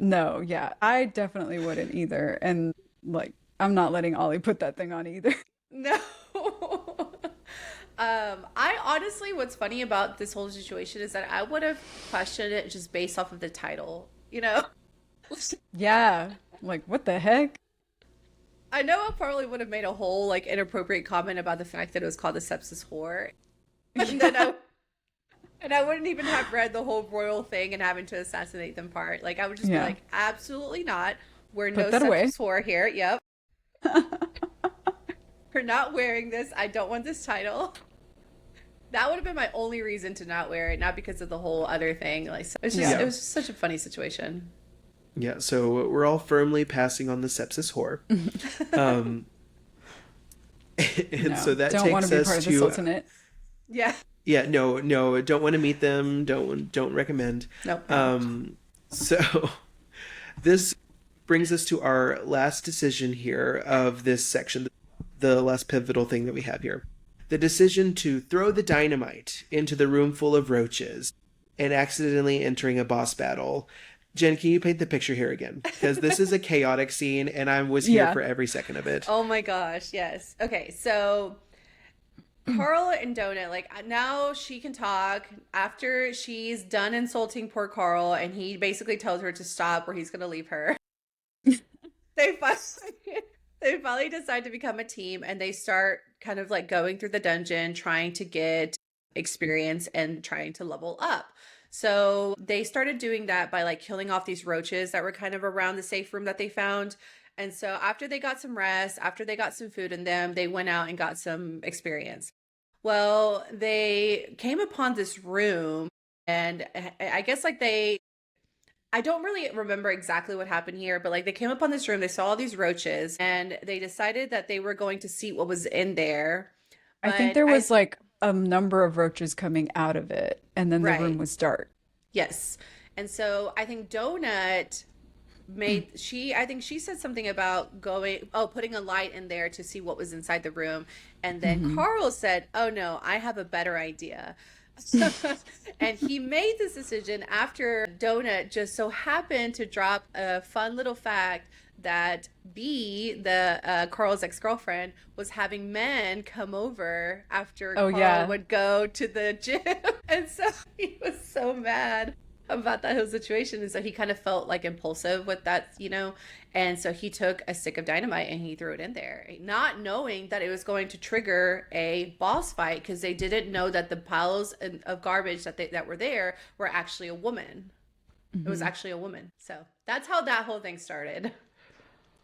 No, yeah, I definitely wouldn't either. And like, I'm not letting Ollie put that thing on either. No. I honestly, what's funny about this whole situation is that I would have questioned it just based off of the title, you know? Yeah, like what the heck? I know I probably would have made a whole like inappropriate comment about the fact that it was called the sepsis whore. And then I wouldn't even have read the whole royal thing and having to assassinate them part. Like, I would just Yeah. be like, absolutely not. We're Put no that away. sepsis whore here. Yep. We're not wearing this. I don't want this title. That would have been my only reason to not wear it, not because of the whole other thing. Like, so it's just, Yeah. it was just such a funny situation. Yeah, so we're all firmly passing on the sepsis whore. And No, so that don't want takes to be us part of the to Sultanate. Yeah. yeah, no, don't want to meet them. Don't recommend. Nope. So this brings us to our last decision here of this section, the last pivotal thing that we have here. The decision to throw the dynamite into the room full of roaches and accidentally entering a boss battle. Jen, can you paint the picture here again? Because this is a chaotic scene and I was here Yeah. for every second of it. Oh my gosh, yes. Okay, so Carl and Donut, like, now she can talk after she's done insulting poor Carl, and he basically tells her to stop or he's gonna leave her. they finally decide to become a team, and they start kind of like going through the dungeon, trying to get experience and trying to level up. So they started doing that by like killing off these roaches that were kind of around the safe room that they found. And so after they got some rest, after they got some food in them, they went out and got some experience. Well, they came upon this room, and I guess like I don't really remember exactly what happened here, but like they came upon this room, they saw all these roaches, and they decided that they were going to see what was in there. I think But there was like a number of roaches coming out of it, and then the Right. room was dark. Yes. And so I think Donut I think she said something about putting a light in there to see what was inside the room. And then Carl said, oh no, I have a better idea. And he made this decision after Donut just so happened to drop a fun little fact that Carl's ex-girlfriend, was having men come over after Oh, Carl yeah. would go to the gym. And so he was so mad. about that whole situation. And so he kind of felt like impulsive with that, and so he took a stick of dynamite and he threw it in there, not knowing that it was going to trigger a boss fight, because they didn't know that the piles of garbage that were there were actually a woman. It was actually a woman. So that's how that whole thing started.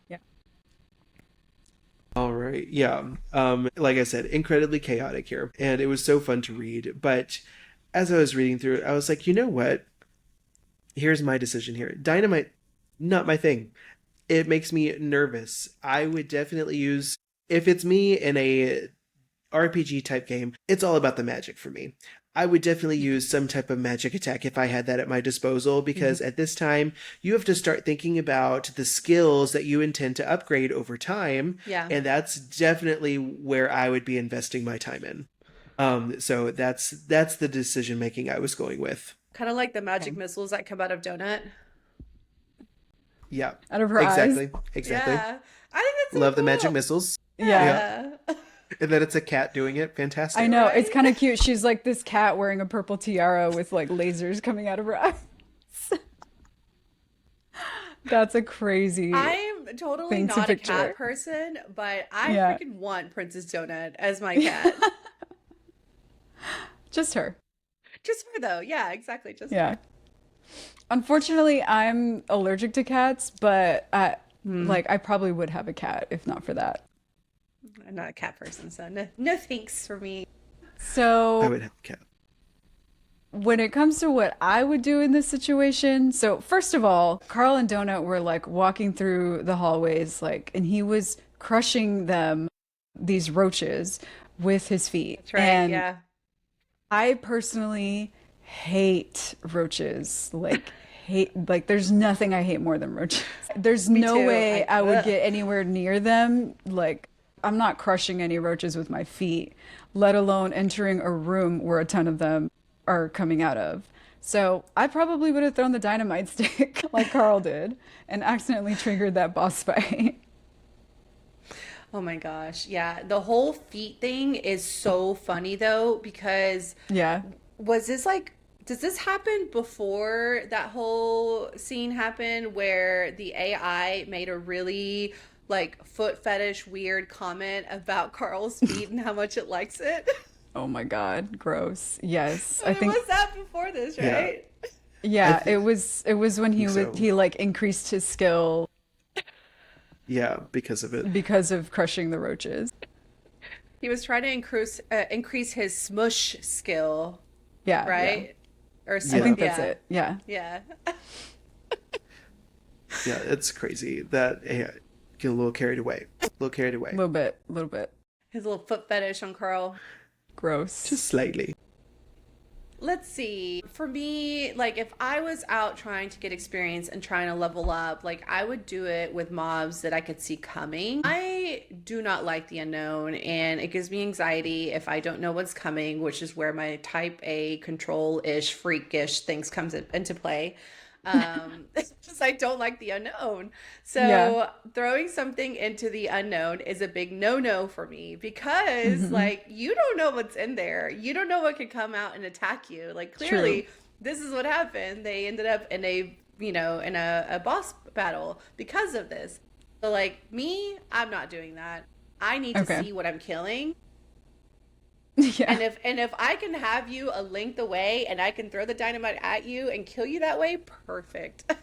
Yeah. All right. Yeah. Like I said, incredibly chaotic here. And it was so fun to read. But as I was reading through it, I was like, you know what? Here's my decision here. Dynamite, not my thing. It makes me nervous. I would definitely use, if it's me in a RPG type game, it's all about the magic for me. I would definitely use some type of magic attack if I had that at my disposal, because at this time you have to start thinking about the skills that you intend to upgrade over time. Yeah. And that's definitely where I would be investing my time in. So that's the decision making I was going with. Kind of like the magic missiles that come out of Donut. Yeah. Out of her exactly. eyes. Exactly. Yeah. I think that's so Love the cool. magic missiles. Yeah. And then it's a cat doing it. Fantastic. I know. Right? It's kind of cute. She's like this cat wearing a purple tiara with like lasers coming out of her eyes. That's a crazy. I'm totally thing to not a picture. cat person, but I Yeah. freaking want Princess Donut as my cat. Just her. Just her though. Yeah, exactly. Just Yeah. Unfortunately, I'm allergic to cats, but I probably would have a cat if not for that. I'm not a cat person, so no thanks for me. So I would have a cat. when it comes to what I would do in this situation, so first of all, Carl and Donut were like walking through the hallways, and he was crushing these roaches with his feet. That's right. And yeah. I personally hate roaches. There's nothing I hate more than roaches. There's no too. way I would Ugh. get anywhere near them. I'm not crushing any roaches with my feet, let alone entering a room where a ton of them are coming out of. So I probably would have thrown the dynamite stick like Carl did and accidentally triggered that boss fight. Oh my gosh. Yeah. The whole feet thing is so funny though, because Yeah. does this happen before that whole scene happened where the AI made a really foot fetish weird comment about Carl's feet and how much it likes it? Oh my God. Gross. Yes. I It think was that before this, right? yeah, it was when he so. he increased his skill Yeah, because of it. because of crushing the roaches. He was trying to increase his smush skill, Yeah. right? Or Yeah. I think yeah. that's it. Yeah. Yeah. Yeah, it's crazy that get a little carried away. A little carried away. A little bit. His little foot fetish on Carl. Gross. Just slightly. Let's see. For me, if I was out trying to get experience and trying to level up, I would do it with mobs that I could see coming. I do not like the unknown, and it gives me anxiety if I don't know what's coming, which is where my type A control-ish, freakish things comes into play. Just I don't like the unknown. So Yeah. throwing something into the unknown is a big no-no for me, because you don't know what's in there. You don't know what could come out and attack you. Clearly True. this is what happened. They ended up in a boss battle because of this. So me, I'm not doing that. I need to Okay. see what I'm killing. Yeah. And if I can have you a length away and I can throw the dynamite at you and kill you that way, perfect.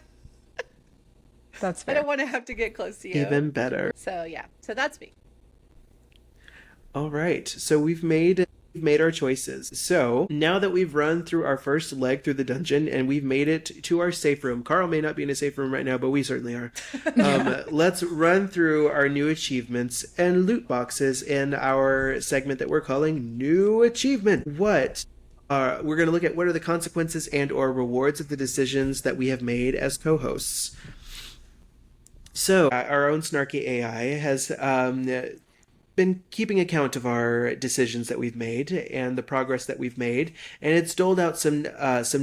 That's I fair. don't want to have to get close to you. Even better. So yeah. So that's me. All right. So we've made our choices. So now that we've run through our first leg through the dungeon and we've made it to our safe room, Carl may not be in a safe room right now, but we certainly are. Let's run through our new achievements and loot boxes in our segment that we're calling New Achievement. We're going to look at what are the consequences and or rewards of the decisions that we have made as co-hosts. So our own snarky AI has been keeping account of our decisions that we've made and the progress that we've made, and it's doled out some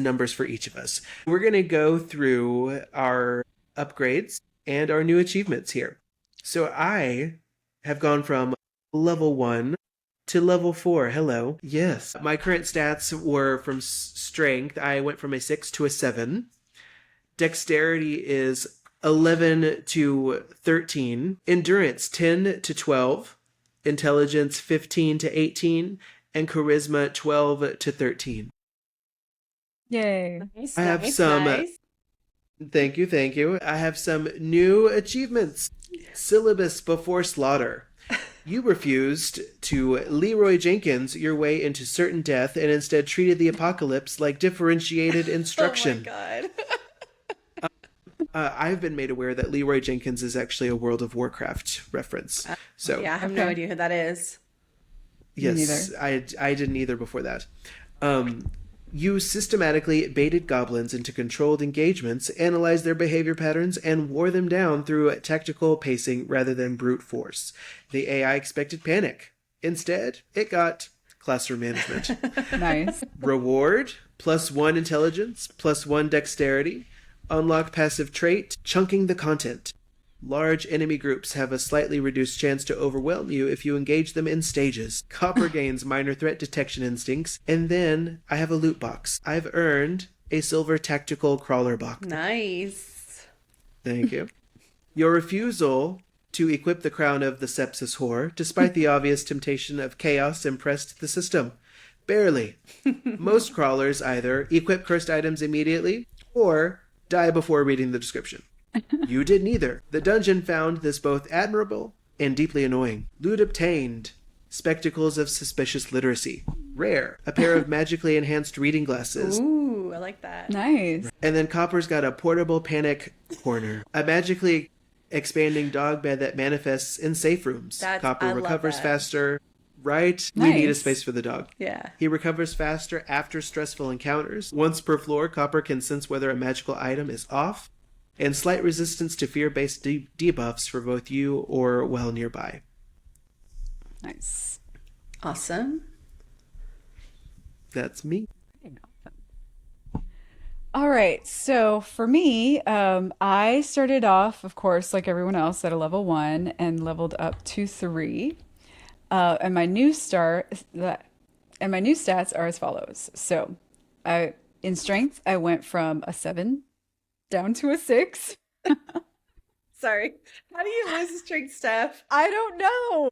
numbers for each of us. We're going to go through our upgrades and our new achievements here. So I have gone from level 1 to level 4. Hello. Yes. My current stats were from strength. I went from a 6 to a 7. Dexterity is 11 to 13. Endurance 10 to 12. Intelligence 15 to 18. And charisma 12 to 13. Yay. Nice, I have nice, some nice. Thank you, thank you. I have some new achievements. Syllabus before slaughter. You refused to Leroy Jenkins your way into certain death and instead treated the apocalypse like differentiated instruction. Oh my god. I've been made aware that Leroy Jenkins is actually a World of Warcraft reference. So Yeah, I have no Okay. idea who that is. yes, I didn't either before that. You systematically baited goblins into controlled engagements, analyzed their behavior patterns, and wore them down through tactical pacing rather than brute force. The AI expected panic. Instead, it got classroom management. Nice. Reward, +1 intelligence, +1 dexterity. Unlock passive trait, chunking the content. Large enemy groups have a slightly reduced chance to overwhelm you if you engage them in stages. Copper gains minor threat detection instincts. And then I have a loot box. I've earned a silver tactical crawler box. Nice. Thank you. Your refusal to equip the crown of the sepsis whore, despite the obvious temptation of chaos, impressed the system. Barely. Most crawlers either equip cursed items immediately or die before reading the description. You did neither. The dungeon found this both admirable and deeply annoying. Loot obtained. Spectacles of suspicious literacy. Rare. A pair of magically enhanced reading glasses. Ooh, I like that. Nice. And then Copper's got a portable panic corner. A magically expanding dog bed that manifests in safe rooms. I Copper love recovers that. faster. Right? We need a Nice. space for the dog. Yeah. He recovers faster after stressful encounters. Once per floor, Copper can sense whether a magical item is off. And slight resistance to fear-based debuffs for both you or well nearby. Nice. Awesome. That's me. All right. So for me, I started off, of course, like everyone else, at a level 1 and leveled up to 3. And my new stats are as follows. So, in strength, I went from a 7 down to a 6. Sorry. How do you lose strength, Steph? I don't know.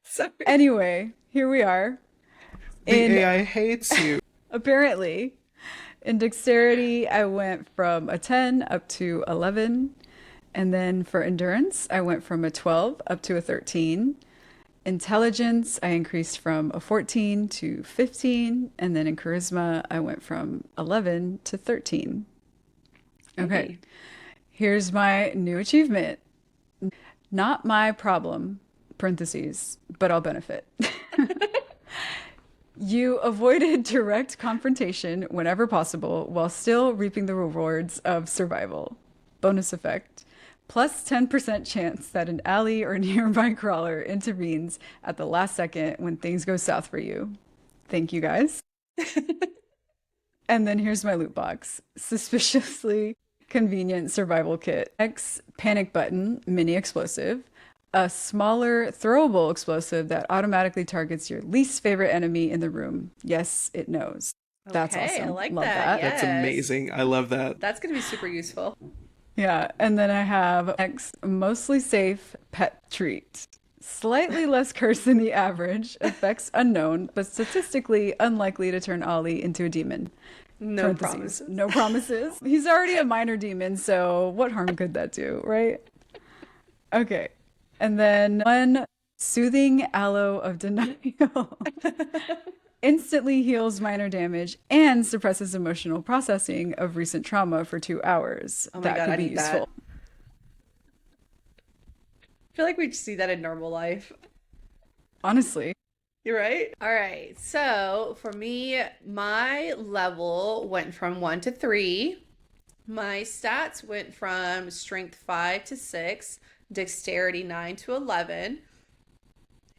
Sorry. Anyway, here we are. The In AI hates you. apparently, in dexterity, I went from a 10 up to 11. And then for endurance, I went from a 12 up to a 13. Intelligence, I increased from a 14 to 15. And then in charisma, I went from 11 to 13. Okay. Hey. Here's my new achievement. Not my problem, parentheses, but I'll benefit. You avoided direct confrontation whenever possible while still reaping the rewards of survival. Bonus effect. Plus 10% chance that an ally or nearby crawler intervenes at the last second when things go south for you. Thank you guys. And then here's my loot box. Suspiciously convenient survival kit. X panic button mini explosive. A smaller throwable explosive that automatically targets your least favorite enemy in the room. Yes, it knows. That's Okay, awesome. I like Love that. that. That's Yes. amazing. I love that. That's going to be super useful. Yeah, and then I have X mostly safe pet treat. Slightly less cursed than the average, effects unknown, but statistically unlikely to turn Ollie into a demon. No Parentheses. promises. No promises. He's already a minor demon, so what harm could that do, right? Okay. And then one soothing aloe of denial. Instantly heals minor damage and suppresses emotional processing of recent trauma for 2 hours. Oh my That God, could I be need that. useful. I feel like we see that in normal life. Honestly. You're right. All right. So for me, my level went from 1 to 3. My stats went from strength 5 to 6, dexterity 9 to 11,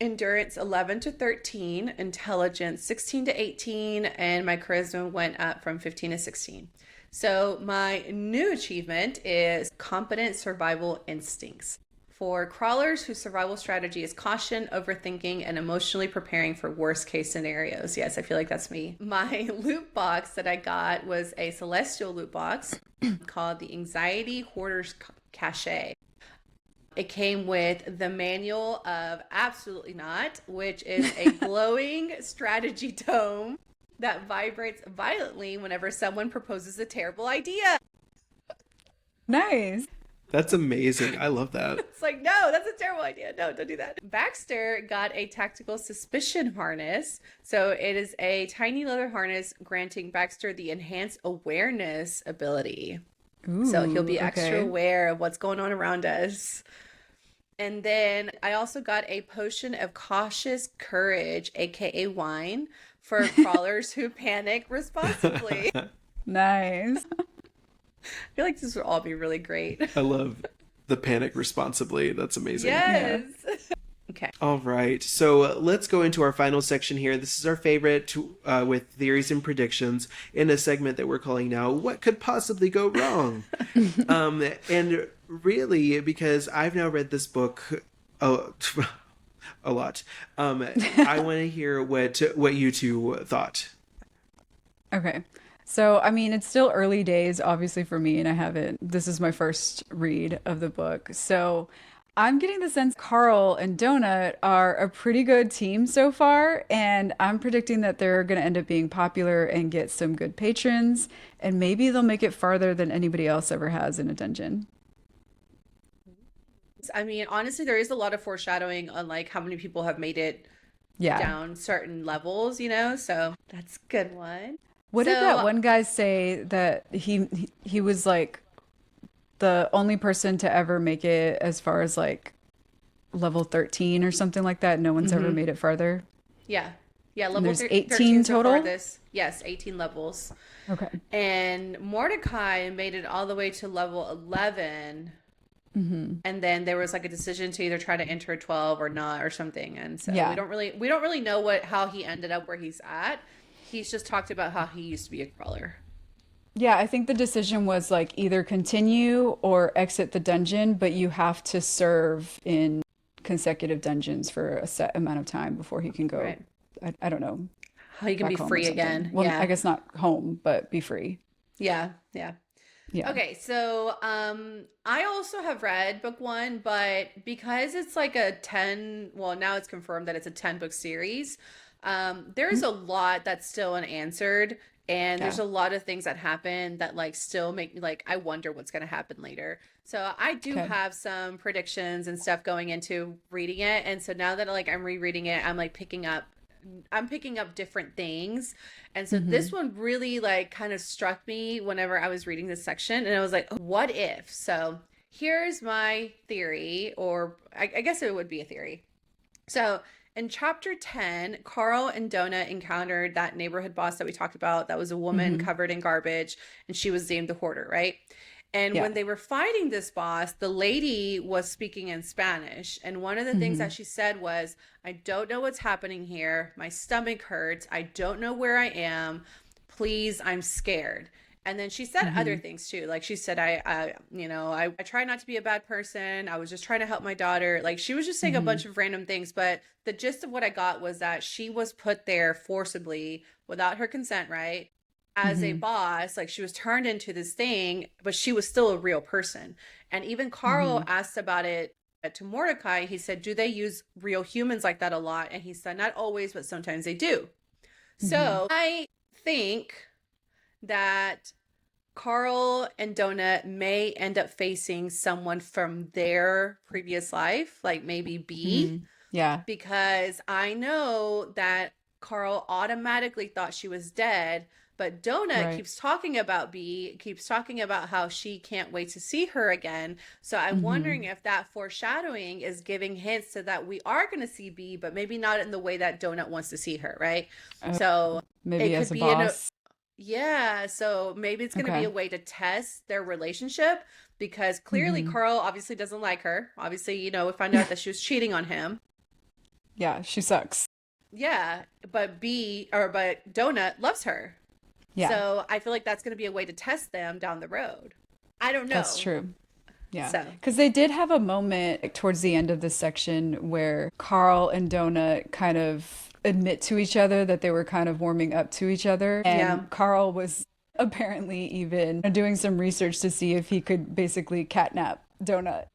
endurance 11 to 13, intelligence 16 to 18, and my charisma went up from 15 to 16. So my new achievement is competent survival instincts for crawlers whose survival strategy is caution, overthinking, and emotionally preparing for worst case scenarios. Yes, I feel like that's me. My loot box that I got was a celestial loot box called the Anxiety Hoarder's Cache. It came with the manual of Absolutely Not, which is a glowing strategy tome that vibrates violently whenever someone proposes a terrible idea. Nice. That's amazing. I love that. It's like, no, that's a terrible idea. No, don't do that. Baxter got a tactical suspicion harness. So it is a tiny leather harness granting Baxter the enhanced awareness ability. Ooh, So he'll be extra okay. aware of what's going on around us. And then I also got a potion of cautious courage, aka wine, for crawlers who panic responsibly. I Nice. feel like this would all be really great. I love the panic responsibly. That's amazing. Yes. Okay. All right. So let's go into our final section here. This is our favorite with theories and predictions in a segment that we're calling now What Could Possibly Go Wrong? And really, because I've now read this book a lot, I want to hear what you two thought. Okay. So, I mean, it's still early days, obviously, for me, and this is my first read of the book. So, I'm getting the sense Carl and Donut are a pretty good team so far, and I'm predicting that they're going to end up being popular and get some good patrons, and maybe they'll make it farther than anybody else ever has in a dungeon. I mean, honestly, there is a lot of foreshadowing on like how many people have made it Yeah. down certain levels, you know? So that's a good one. What did So- that one guy say that he was like the only person to ever make it as far as like level 13 or something like that? No one's ever made it farther. Yeah. Yeah, level there's 13 18 so far total? this. Yes, 18 levels. Okay. And Mordecai made it all the way to level 11. And then there was like a decision to either try to enter 12 or not or something. And so Yeah. we don't really know how he ended up where he's at. He's just talked about how he used to be a crawler. Yeah, I think the decision was like either continue or exit the dungeon, but you have to serve in consecutive dungeons for a set amount of time before he can go. Right. I don't know. How he can Back be home or free something. again. Well, Yeah. I guess not home, but be free. Yeah. Yeah. Yeah. Okay, so I also have read book 1, but because it's like a 10, well, now it's confirmed that it's a 10-book series, there's a lot that's still unanswered, and there's a lot of things that happen that like still make me like, I wonder what's going to happen later. So I do Okay. have some predictions and stuff going into reading it, and so now that like I'm rereading it, I'm picking up different things. And so this one really like kind of struck me whenever I was reading this section, and I was like, what if? So here's my theory, or I guess it would be a theory. So in chapter 10, Carl and Donna encountered that neighborhood boss that we talked about that was a woman covered in garbage, and she was named the Hoarder, right? And Yeah. when they were fighting this boss, the lady was speaking in Spanish. And one of the things that she said was, I don't know what's happening here. My stomach hurts. I don't know where I am. Please, I'm scared. And then she said other things too. Like she said, I try not to be a bad person. I was just trying to help my daughter. Like she was just saying a bunch of random things. But the gist of what I got was that she was put there forcibly without her consent, right? As a boss, like she was turned into this thing, but she was still a real person. And even Carl asked about it to Mordecai. He said, do they use real humans like that a lot? And he said, not always, but sometimes they do. So I think that Carl and Donut may end up facing someone from their previous life, like maybe B, Yeah. because I know that Carl automatically thought she was dead. But Donut Right. keeps talking about B, keeps talking about how she can't wait to see her again. So I'm wondering if that foreshadowing is giving hints to that we are going to see B, but maybe not in the way that Donut wants to see her, right? So Maybe it as could a be in a- boss. yeah, so maybe it's going to be Okay. a way to test their relationship, because clearly Carl obviously doesn't like her. Obviously, we found out that she was cheating on him. Yeah, she sucks. Yeah, but Donut loves her. Yeah. So I feel like that's going to be a way to test them down the road. I don't know. That's true. Yeah, So because they did have a moment like, towards the end of this section where Carl and Donut kind of admit to each other that they were kind of warming up to each other. And Yeah. Carl was apparently even doing some research to see if he could basically catnap Donut.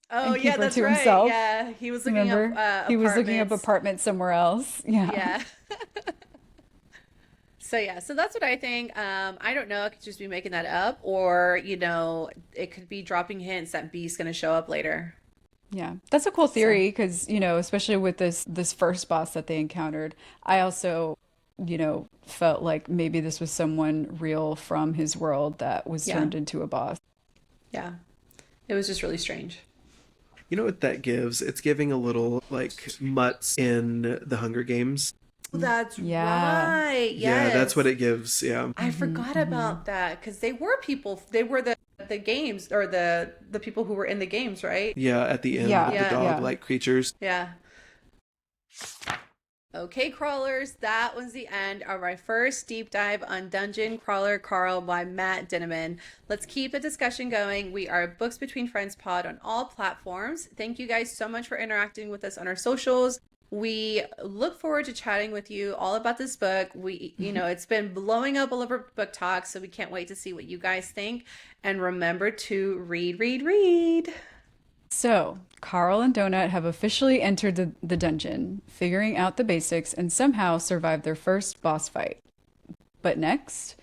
oh And yeah, keep her that's to right. himself. Yeah, he was looking Remember? up He was looking up apartments. apartments somewhere else. Yeah. Yeah. So yeah, so that's what I think. I don't know. I could just be making that up, or it could be dropping hints that B's gonna show up later. Yeah, that's a cool theory because, especially with this first boss that they encountered, I also, felt like maybe this was someone real from his world that was Yeah. turned into a boss. Yeah, it was just really strange. You know what that gives? It's giving a little like Mutts in the Hunger Games. That's Yeah. right. Yeah, that's what Yes. it gives. Yeah. I forgot about that because they were people. They were the games or the people who were in the games, right? Yeah, at the end, Yeah. with the Yeah. dog-like creatures. Yeah. Okay, crawlers, that was the end of our first deep dive on Dungeon Crawler Carl by Matt Dinniman. Let's keep the discussion going. We are Books Between Friends Pod on all platforms. Thank you guys so much for interacting with us on our socials. We look forward to chatting with you all about this book. It's been blowing up all over Book Talk, so we can't wait to see what you guys think. And remember to read, read, read. So, Carl and Donut have officially entered the dungeon, figuring out the basics and somehow survived their first boss fight. But next,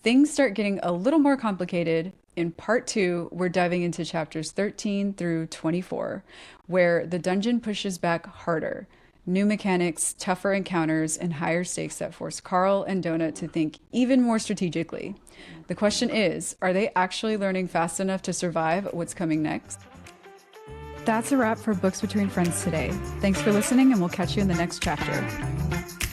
things start getting a little more complicated. In part 2, we're diving into chapters 13 through 24, where the dungeon pushes back harder. New mechanics, tougher encounters, and higher stakes that force Carl and Donut to think even more strategically. The question is, are they actually learning fast enough to survive what's coming next? That's a wrap for Books Between Friends today. Thanks for listening, and we'll catch you in the next chapter.